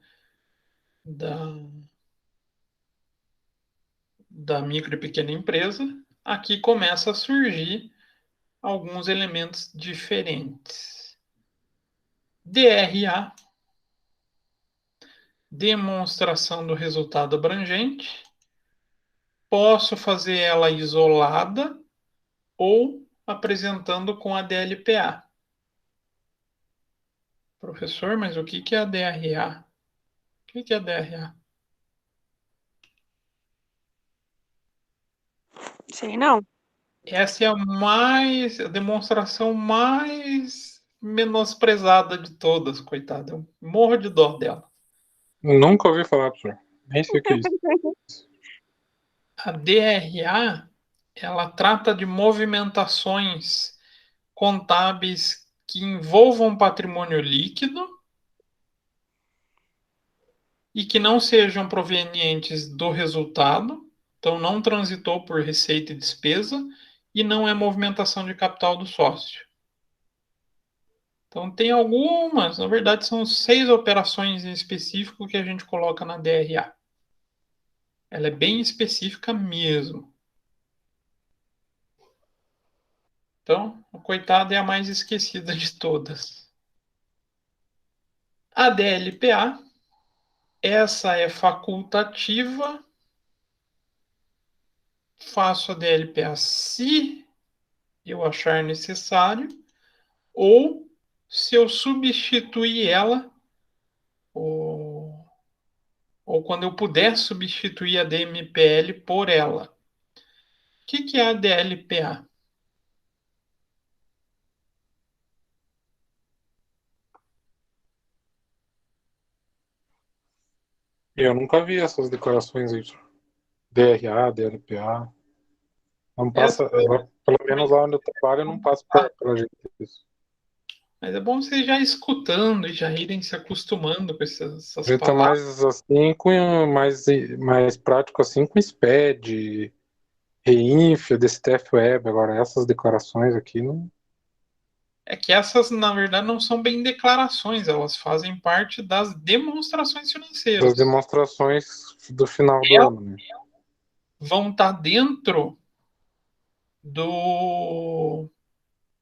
da micro e pequena empresa. Aqui começa a surgir alguns elementos diferentes. DRA, demonstração do resultado abrangente. Posso fazer ela isolada ou apresentando com a DLPA. Professor, mas o que é a DRA? O que é a DRA? Sei não. Essa é a demonstração mais menosprezada de todas, coitada. Eu morro de dó dela. Nunca ouvi falar, professor. Nem sei o que é isso. A DRA, ela trata de movimentações contábeis que envolvam patrimônio líquido e que não sejam provenientes do resultado, então não transitou por receita e despesa e não é movimentação de capital do sócio. Então tem algumas, na verdade são 6 operações em específico que a gente coloca na DRA. Ela é bem específica mesmo. Então, a coitada é a mais esquecida de todas. A DLPA, essa é facultativa. Faço a DLPA se eu achar necessário ou se eu substituir ela ou quando eu puder substituir a DMPL por ela. O que é a DLPA? Eu nunca vi essas declarações aí. DRA, DLPA. Não Essa, passa, pelo menos lá onde eu trabalho, não passa pela gente isso. mas é bom vocês já escutando e já irem se acostumando com essas A gente é palavras. mais assim, mais prático assim com SPED, REINF, DCTF Web. Agora, essas declarações aqui não. É que essas, na verdade, não são bem declarações, elas fazem parte das demonstrações Das financeiras. demonstrações do final do ano, né? Vão estar dentro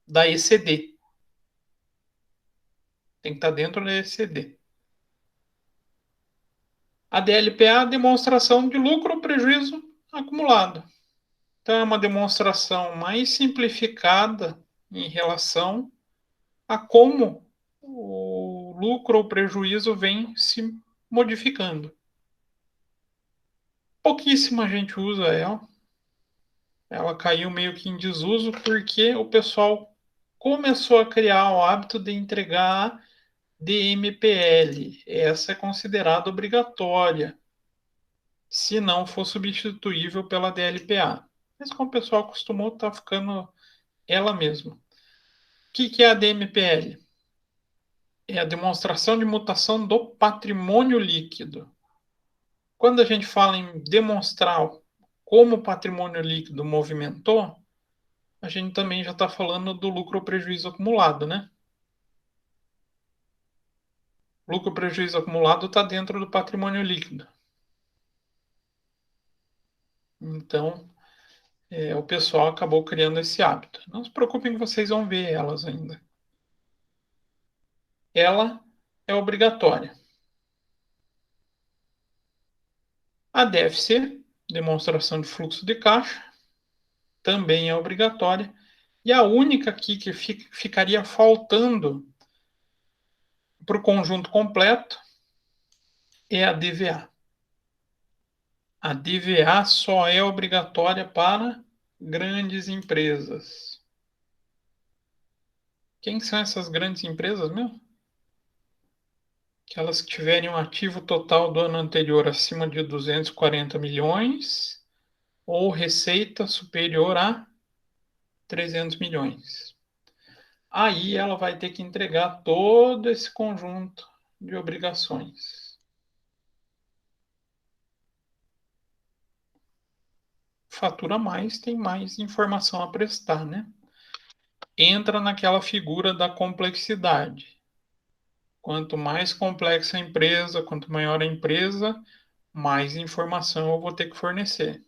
da ECD. Tem que estar dentro da ECD. A DLPA é a demonstração de lucro ou prejuízo acumulado. Então, é uma demonstração mais simplificada em relação a como o lucro ou prejuízo vem se modificando. Pouquíssima gente usa ela. Ela caiu meio que em desuso porque o pessoal começou a criar o hábito de entregar a DMPL. Essa é considerada obrigatória, se não for substituível pela DLPA. Mas como o pessoal acostumou, está ficando ela mesma. O que é a DMPL? É a demonstração de mutação do patrimônio líquido. Quando a gente fala em demonstrar como o patrimônio líquido movimentou, a gente também já está falando do lucro ou prejuízo acumulado, né? Lucro ou prejuízo acumulado está dentro do patrimônio líquido. Então, o pessoal acabou criando esse hábito. Não se preocupem que vocês vão ver elas ainda. Ela é obrigatória. A DFC, demonstração de fluxo de caixa, também é obrigatória. E a única aqui que ficaria faltando para o conjunto completo é a DVA. A DVA só é obrigatória para grandes empresas. Quem são essas grandes empresas mesmo? Que elas tiverem um ativo total do ano anterior acima de 240 milhões ou receita superior a 300 milhões. Aí ela vai ter que entregar todo esse conjunto de obrigações. Fatura mais, tem mais informação a prestar, né? Entra naquela figura da complexidade. Quanto mais complexa a empresa, quanto maior a empresa, mais informação eu vou ter que fornecer.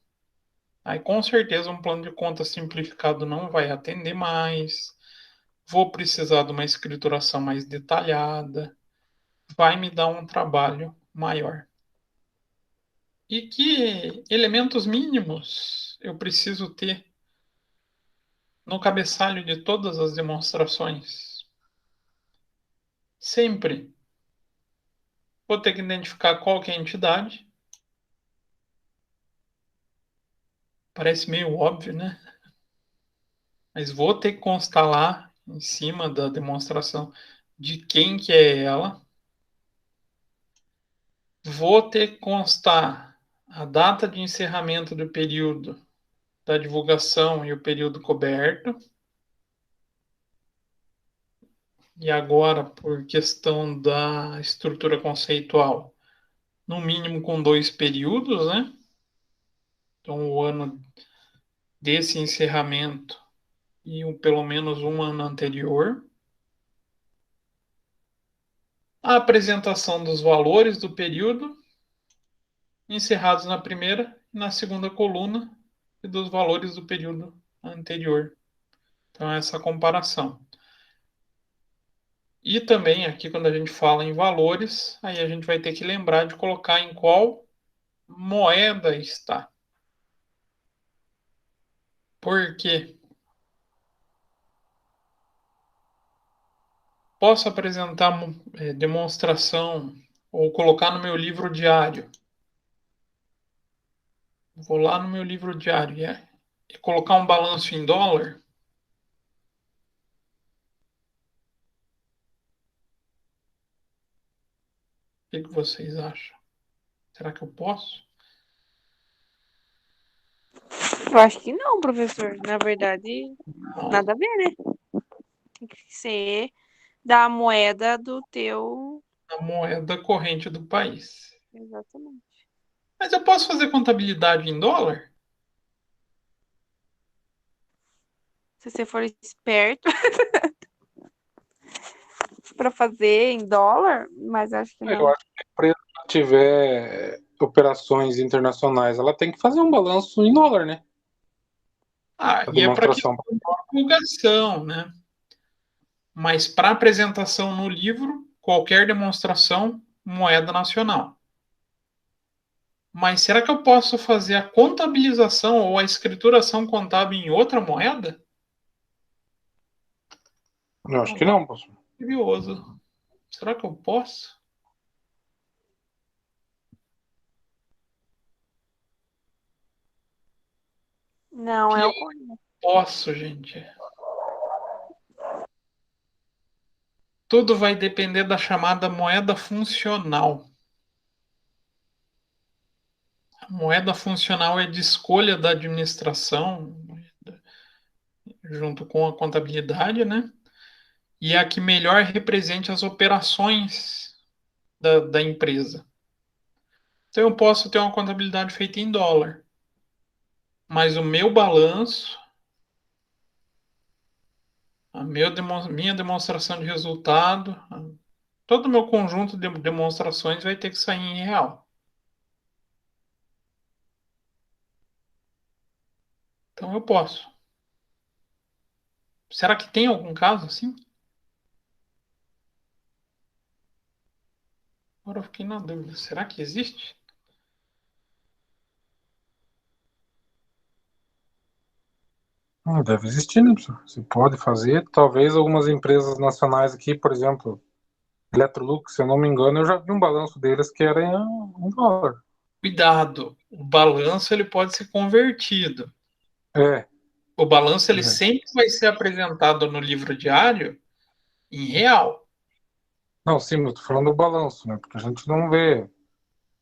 Aí, com certeza, um plano de conta simplificado não vai atender mais. Vou precisar de uma escrituração mais detalhada. Vai me dar um trabalho maior. E que elementos mínimos eu preciso ter no cabeçalho de todas as demonstrações? Sempre vou ter que identificar qual que é a entidade. Parece meio óbvio, né? Mas vou ter que constar lá em cima da demonstração de quem que é ela. Vou ter que constar a data de encerramento do período da divulgação e o período coberto. E agora, por questão da estrutura conceitual, no mínimo com 2 períodos, né? Então, o ano desse encerramento e pelo menos um ano anterior. A apresentação dos valores do período, encerrados na primeira e na segunda coluna, e dos valores do período anterior. Então, essa comparação. E também, aqui, quando a gente fala em valores, aí a gente vai ter que lembrar de colocar em qual moeda está. Por quê? Posso apresentar demonstração ou colocar no meu livro diário. Vou lá no meu livro diário e colocar um balanço em dólar. O que vocês acham? Será que eu posso? Eu acho que não, professor. Na verdade, Não. nada a ver, né? Tem que ser da moeda do teu. A moeda corrente do país. Exatamente. Mas eu posso fazer contabilidade em dólar? Se você for esperto para fazer em dólar, mas acho que Eu não. acho que a empresa que tiver operações internacionais, ela tem que fazer um balanço em dólar, né? Ah, A e é para demonstração. divulgação, né? Mas para apresentação no livro, qualquer demonstração, moeda nacional. Mas será que eu posso fazer a contabilização ou a escrituração contábil em outra moeda? Eu acho que não, professor. Curioso. Será que eu posso? Não, é o correto. Posso, gente. Tudo vai depender da chamada moeda funcional. A moeda funcional é de escolha da administração, junto com a contabilidade, né? E é a que melhor represente as operações da empresa. Então, eu posso ter uma contabilidade feita em dólar, mas o meu balanço, minha demonstração de resultado, todo o meu conjunto de demonstrações vai ter que sair em real. Então, eu posso. Será que tem algum caso assim? Agora eu fiquei na dúvida. Será que existe? Deve existir, né, professor? Você pode fazer. Talvez algumas empresas nacionais aqui, por exemplo, Electrolux, se eu não me engano, eu já vi um balanço deles que era em dólar. Cuidado, o balanço ele pode ser convertido. É, O balanço ele é. sempre vai ser apresentado no livro diário em real, Não, sim, eu tô falando do balanço, né? Porque a gente não vê,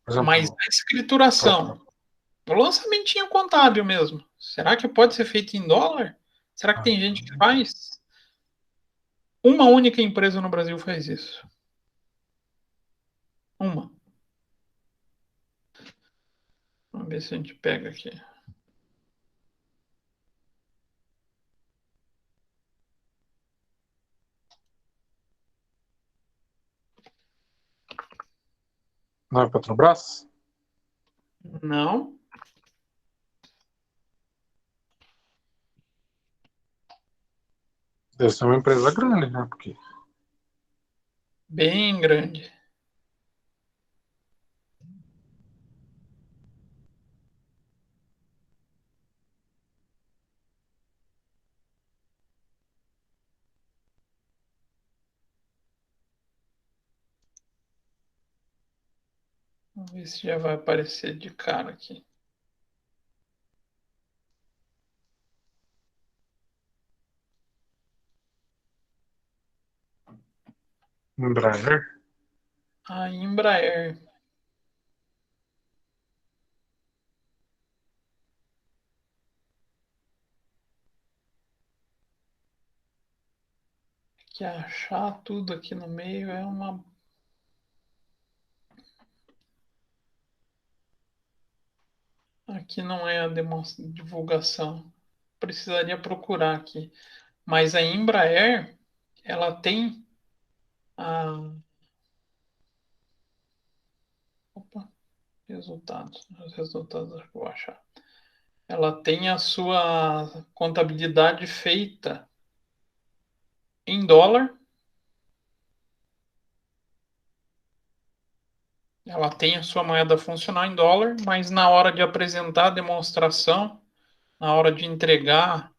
por mas exemplo, a escrituração, o lançamentinho contábil mesmo. Será que pode ser feito em dólar? Será que tem gente que faz? Uma única empresa no Brasil faz isso. Uma. Vamos ver se a gente pega aqui. não é Petrobras? Não. Deve ser uma empresa grande, né? Porque Bem grande. Vamos ver se já vai aparecer de cara aqui. Embraer, A Embraer. Que achar tudo aqui no meio é uma. Aqui não é a divulgação. Precisaria procurar aqui. Mas a Embraer, ela tem a. Opa, resultados. Os resultados acho que eu vou achar. Ela tem a sua contabilidade feita em dólar. Ela tem a sua moeda funcional em dólar, mas na hora de apresentar a demonstração, na hora de entregar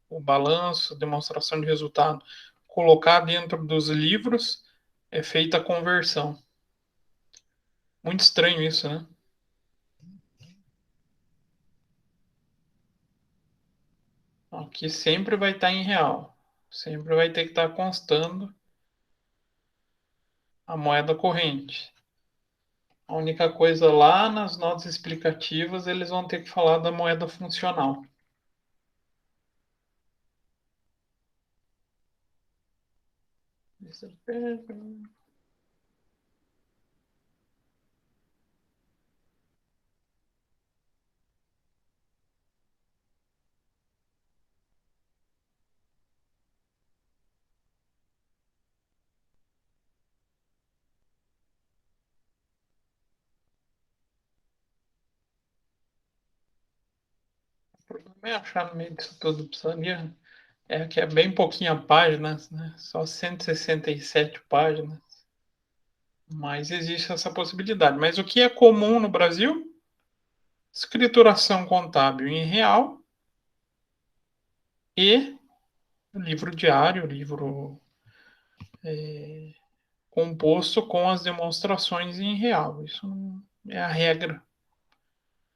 o balanço, demonstração de resultado, colocar dentro dos livros, é feita a conversão. Muito estranho isso, né? Aqui sempre vai estar em real. Sempre vai ter que estar constando a moeda corrente. A única coisa lá nas notas explicativas, eles vão ter que falar da moeda funcional. O problema é achar no meio disso tudo, precisaria. É que é bem pouquinha páginas, né? Só 167 páginas. Mas existe essa possibilidade. Mas o que é comum no Brasil? Escrituração contábil em real e livro diário, livro composto com as demonstrações em real. Isso não é a regra.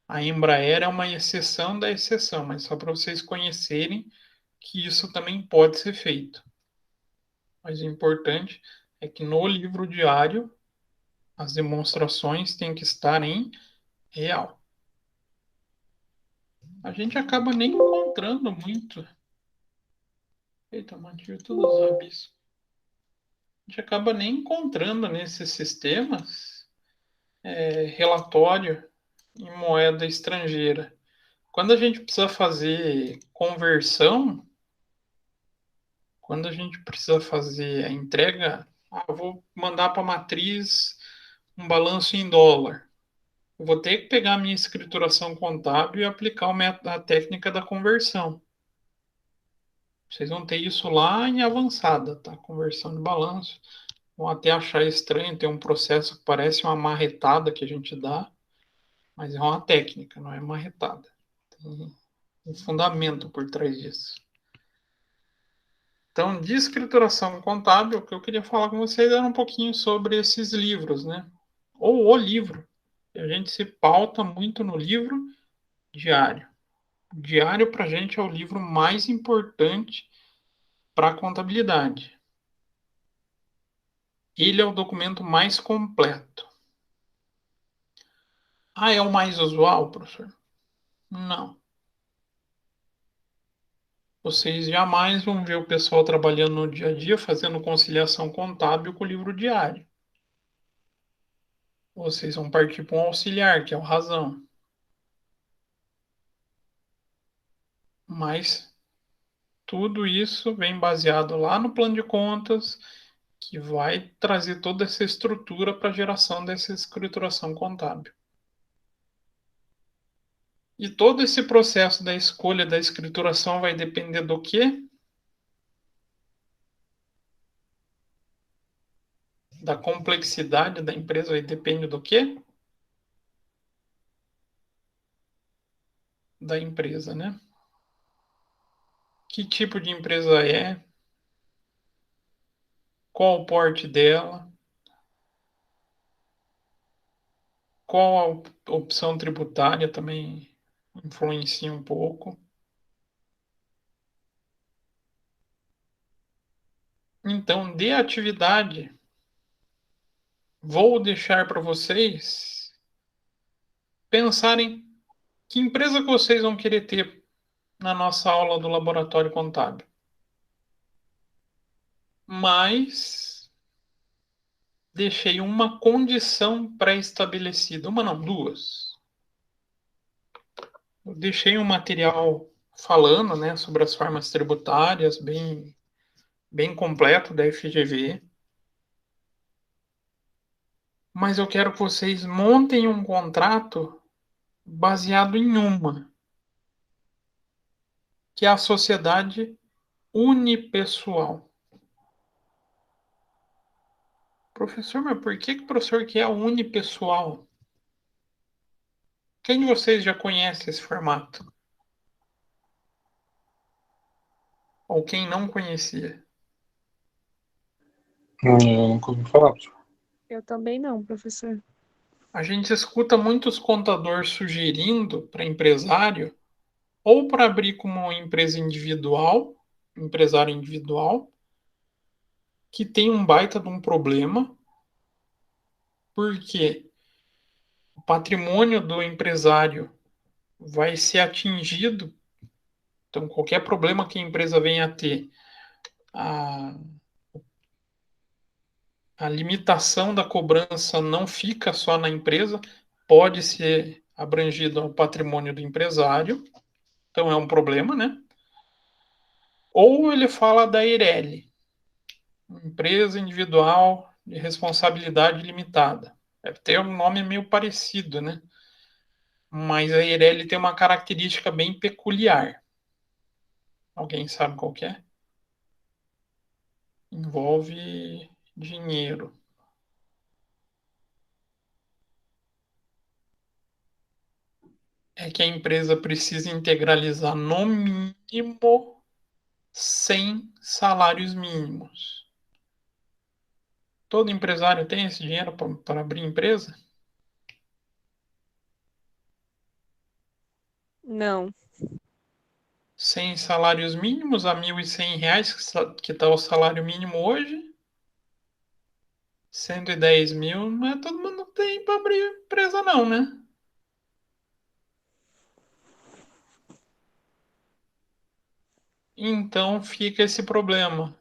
A Embraer é uma exceção da exceção, mas só para vocês conhecerem que isso também pode ser feito. Mas o importante é que no livro diário as demonstrações têm que estar em real. A gente acaba nem encontrando muito. Eita, mantive todos os rabiscos. A gente acaba nem encontrando nesses sistemas relatório em moeda estrangeira. Quando a gente precisa fazer conversão, quando a gente precisa fazer a entrega, eu vou mandar para a matriz um balanço em dólar. Eu vou ter que pegar a minha escrituração contábil e aplicar a técnica da conversão. Vocês vão ter isso lá em avançada, tá? Conversão de balanço. Vão até achar estranho ter um processo que parece uma marretada que a gente dá, mas é uma técnica, não é marretada. Tem um fundamento por trás disso. Então, de escrituração contábil, o que eu queria falar com vocês era um pouquinho sobre esses livros, né? Ou o livro. A gente se pauta muito no livro diário. O diário, para a gente, é o livro mais importante para a contabilidade. Ele é o documento mais completo. Ah, é o mais usual, professor? Não. Vocês jamais vão ver o pessoal trabalhando no dia a dia fazendo conciliação contábil com o livro diário. Vocês vão partir para um auxiliar, que é o razão. Mas tudo isso vem baseado lá no plano de contas, que vai trazer toda essa estrutura para a geração dessa escrituração contábil. E todo esse processo da escolha da escrituração vai depender do quê? Da complexidade da empresa vai depender do quê? Da empresa, né? Que tipo de empresa é? Qual o porte dela? Qual a opção tributária também influencia um pouco. Então, de atividade, vou deixar para vocês pensarem que empresa que vocês vão querer ter na nossa aula do laboratório contábil. Mas deixei uma condição pré-estabelecida, uma não, duas. Eu deixei um material falando, né, sobre as formas tributárias, bem completo da FGV. Mas eu quero que vocês montem um contrato baseado em uma, que é a sociedade unipessoal. Professor, mas por que o professor quer a unipessoal? Quem de vocês já conhece esse formato? Ou quem não conhecia? Eu nunca ouvi falar, professor. Eu também não, professor. A gente escuta muitos contadores sugerindo para empresário ou para abrir como empresa individual, empresário individual, que tem um baita de um problema. Por quê? patrimônio do empresário vai ser atingido. Então, qualquer problema que a empresa venha a ter, a limitação da cobrança não fica só na empresa, pode ser abrangido ao patrimônio do empresário. Então, é um problema, né? Ou ele fala da EIRELI, Empresa Individual de Responsabilidade Limitada. Deve ter um nome meio parecido, né? Mas a EIRELI tem uma característica bem peculiar. Alguém sabe qual que é? Envolve dinheiro. É que a empresa precisa integralizar no mínimo 100 salários mínimos. Todo empresário tem esse dinheiro para abrir empresa? Não. 100 salários mínimos a R$ 1.100, que está o salário mínimo hoje. 110 mil, não é todo mundo tem para abrir empresa não, né? Então fica esse problema.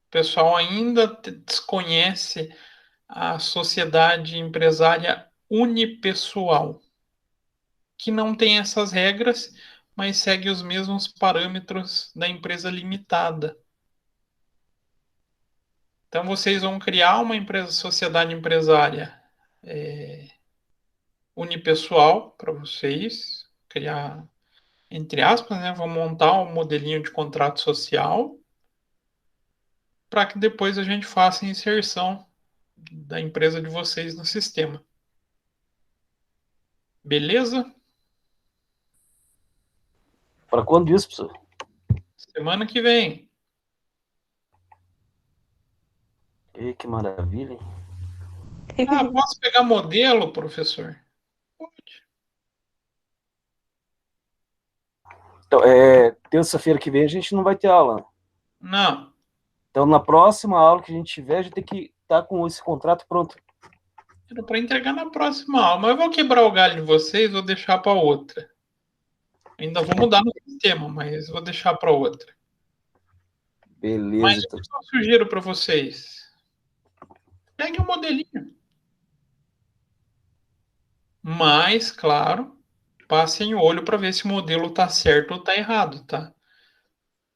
O pessoal ainda desconhece a sociedade empresária unipessoal, que não tem essas regras, mas segue os mesmos parâmetros da empresa limitada. Então vocês vão criar uma empresa, sociedade empresária unipessoal para vocês, criar, entre aspas, né? Vão montar um modelinho de contrato social para que depois a gente faça a inserção da empresa de vocês no sistema. Beleza? Para quando isso, professor? Semana que vem. Que maravilha, hein? Ah, posso pegar modelo, professor? Pode. Então, terça-feira que vem a gente não vai ter aula. Não. Então, na próxima aula que a gente tiver, a gente tem que estar com esse contrato pronto. Era para entregar na próxima aula, mas eu vou quebrar o galho de vocês, vou deixar para outra. Ainda vou mudar no sistema, mas vou deixar para outra. Mas Beleza, o então. que eu sugiro para vocês? Pegue um modelinho. Mas, claro, passem o olho para ver se o modelo está certo ou está errado, tá?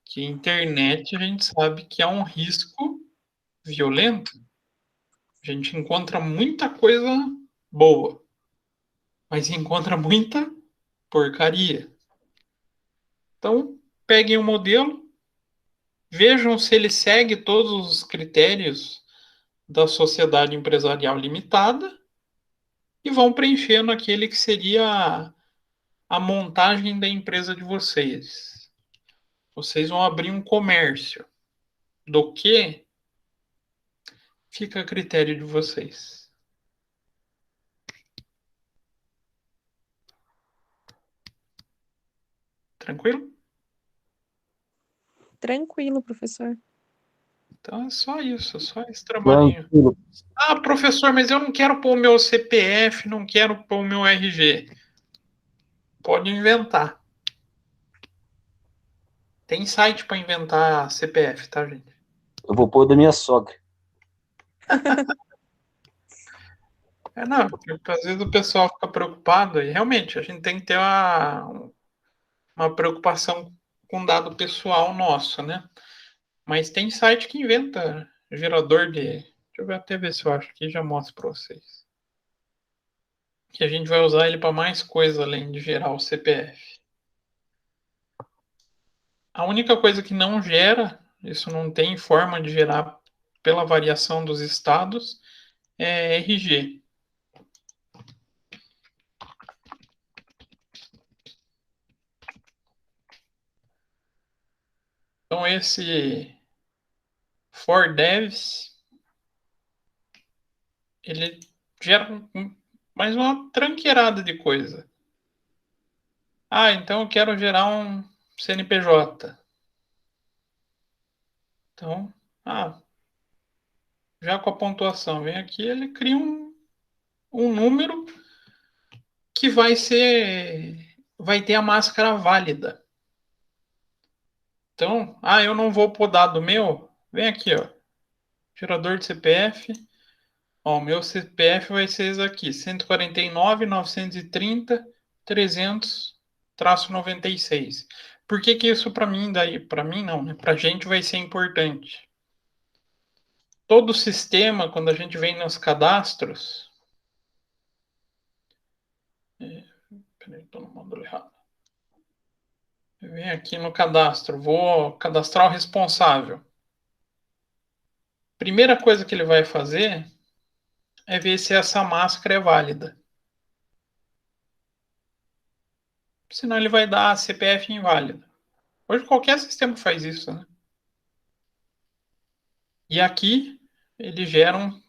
Que a internet a gente sabe que é um risco violento. A gente encontra muita coisa boa, mas encontra muita porcaria. Então, peguem o modelo, vejam se ele segue todos os critérios da sociedade empresarial limitada e vão preenchendo aquele que seria a montagem da empresa de vocês. Vocês vão abrir um comércio. Do que fica a critério de vocês. Tranquilo? Tranquilo, professor. Então é só isso, só esse trabalhinho. Tranquilo. Ah, professor, mas eu não quero pôr o meu CPF, não quero pôr o meu RG. Pode inventar. Tem site para inventar CPF, tá, gente? Eu vou pôr da minha sogra. Não, porque às vezes o pessoal fica preocupado e realmente a gente tem que ter uma preocupação com dado pessoal nosso, né? Mas tem site que inventa gerador de. Deixa eu ver até ver se eu acho que já mostro para vocês. Que a gente vai usar ele para mais coisa além de gerar o CPF. A única coisa que não gera, isso não tem forma de gerar pela variação dos estados, é RG. Então esse for devs, ele gera mais uma tranqueirada de coisa. Ah, então eu quero gerar um CNPJ. Então, já com a pontuação vem aqui, ele cria um número que vai ter a máscara válida. Então, eu não vou podar do meu, vem aqui, ó, gerador de CPF, ó, o meu CPF vai ser esse aqui, 149.930.300-96. Por que que isso para mim não, né? Para a gente vai ser importante. Todo o sistema, quando a gente vem nos cadastros, peraí, estou no módulo errado. Vem aqui no cadastro, vou cadastrar o responsável. Primeira coisa que ele vai fazer é ver se essa máscara é válida. Senão ele vai dar CPF inválido. Hoje qualquer sistema faz isso, né? E aqui ele gera um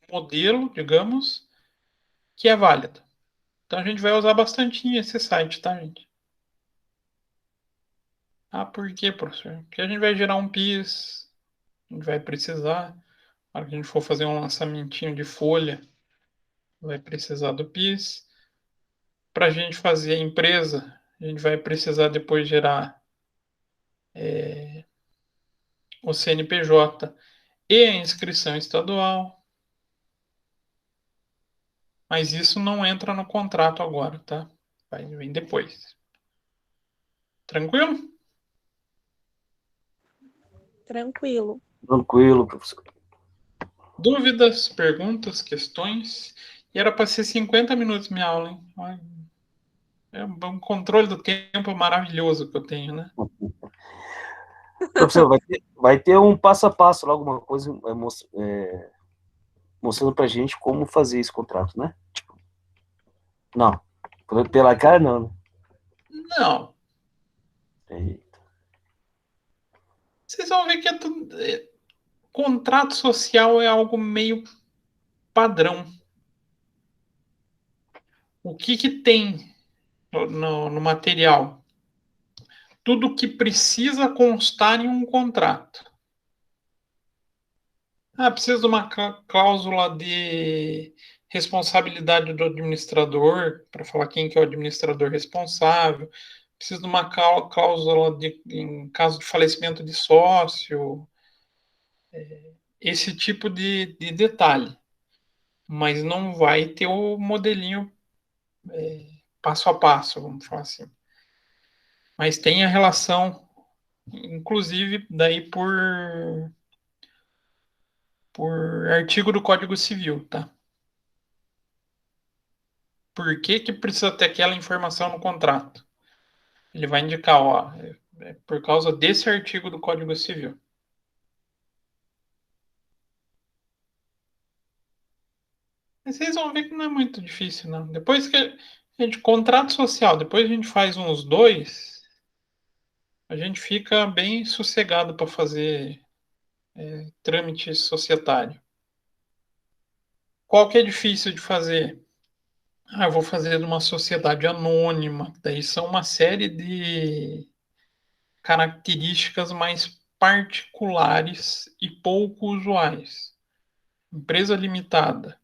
modelo, digamos, que é válido. Então a gente vai usar bastante esse site, tá, gente? Por quê, professor? Porque a gente vai gerar um PIS, a gente vai precisar, na hora que a gente for fazer um lançamentinho de folha, vai precisar do PIS. Para a gente fazer a empresa, a gente vai precisar depois gerar o CNPJ e a inscrição estadual. Mas isso não entra no contrato agora, tá? Vai vir depois. Tranquilo? Tranquilo. Tranquilo, professor. Dúvidas, perguntas, questões? E era para ser 50 minutos minha aula, hein? É um controle do tempo maravilhoso que eu tenho, né? Professor, vai ter um passo a passo lá, alguma coisa mostrando pra gente como fazer esse contrato, né? Tipo, não, pela cara não, né? Não. Eita. Vocês vão ver que contrato social é algo meio padrão. O que tem no material? Tudo que precisa constar em um contrato. Precisa de uma cláusula de responsabilidade do administrador, para falar quem que é o administrador responsável. Precisa de uma cláusula em caso de falecimento de sócio. Esse tipo de detalhe. Mas não vai ter o modelinho passo a passo, vamos falar assim. Mas tem a relação, inclusive, daí por artigo do Código Civil, tá? Por que que precisa ter aquela informação no contrato? Ele vai indicar, ó, é por causa desse artigo do Código Civil. Mas vocês vão ver que não é muito difícil, não. Depois que a gente, contrato social, depois a gente faz uns 2, a gente fica bem sossegado para fazer trâmite societário. Qual que é difícil de fazer? Eu vou fazer de uma sociedade anônima. Daí são uma série de características mais particulares e pouco usuais. Empresa limitada,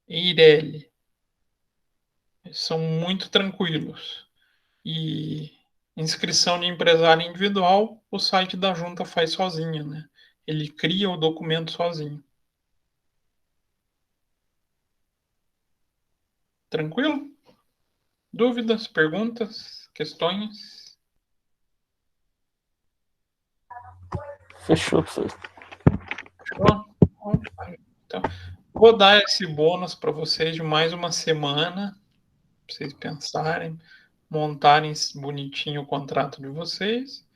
EIRELI, são muito tranquilos. E inscrição de empresário individual, o site da junta faz sozinho, né? Ele cria o documento sozinho. Tranquilo? Dúvidas, perguntas, questões? Fechou, professor. Fechou? Então, vou dar esse bônus para vocês de mais uma semana, para vocês pensarem, montarem bonitinho o contrato de vocês.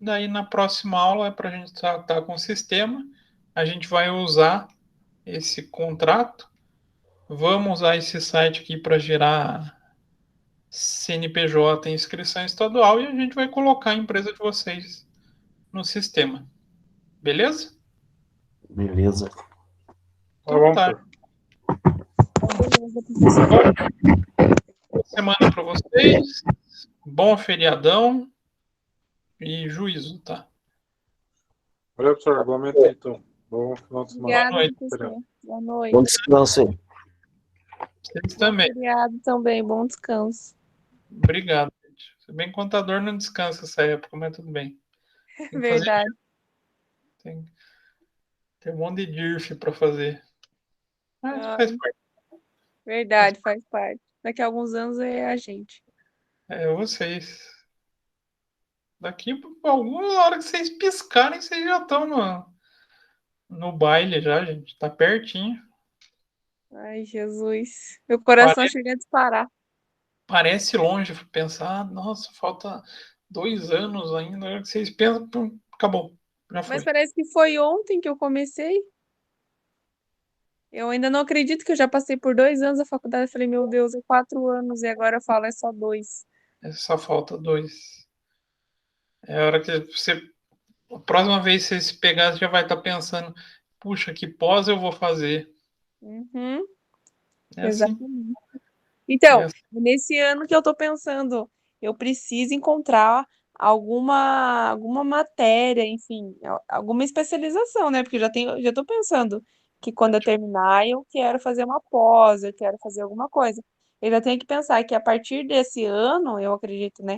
Daí na próxima aula é para a gente tratar com o sistema. A gente vai usar esse contrato. Vamos usar esse site aqui para gerar CNPJ e inscrição estadual e a gente vai colocar a empresa de vocês no sistema. Beleza? Beleza. Tá Então bom, tá. Beleza, professor. Boa semana para vocês. Bom feriadão e juízo, tá? Valeu, professor. Igualmente aí, então. Bom final de semana. Obrigada, noite. professor. Boa noite. Bom descanso aí. Vocês Bom também. feriado também, bom descanso. Obrigado, gente. Se bem que contador não descansa essa época, mas tudo bem. Tem que fazer, Verdade, tem um monte de DIRF para fazer. Mas ah, faz parte. verdade, faz parte. Daqui a alguns anos é a gente. É vocês. Daqui a alguma hora que vocês piscarem, vocês já estão no baile já, gente. Tá pertinho. Ai, Jesus. Meu coração chega a disparar. Parece longe pensar, nossa, falta 2 anos ainda. A hora que vocês pensam, pum, acabou. Já Mas foi. parece que foi ontem que eu comecei. Eu ainda não acredito que eu já passei por 2 anos da faculdade. Eu falei, meu Deus, é 4 anos. E agora eu falo, é só 2. Só falta 2. É a hora que você. A próxima vez que você se pegar, você já vai estar pensando, puxa, que pós eu vou fazer? Uhum, É assim. exatamente. É Então, assim. nesse ano que eu tô pensando, eu preciso encontrar alguma matéria, enfim, alguma especialização, né? Porque já tô pensando que quando eu terminar, eu quero fazer uma pós, eu quero fazer alguma coisa. Eu já tenho que pensar que a partir desse ano, eu acredito, né?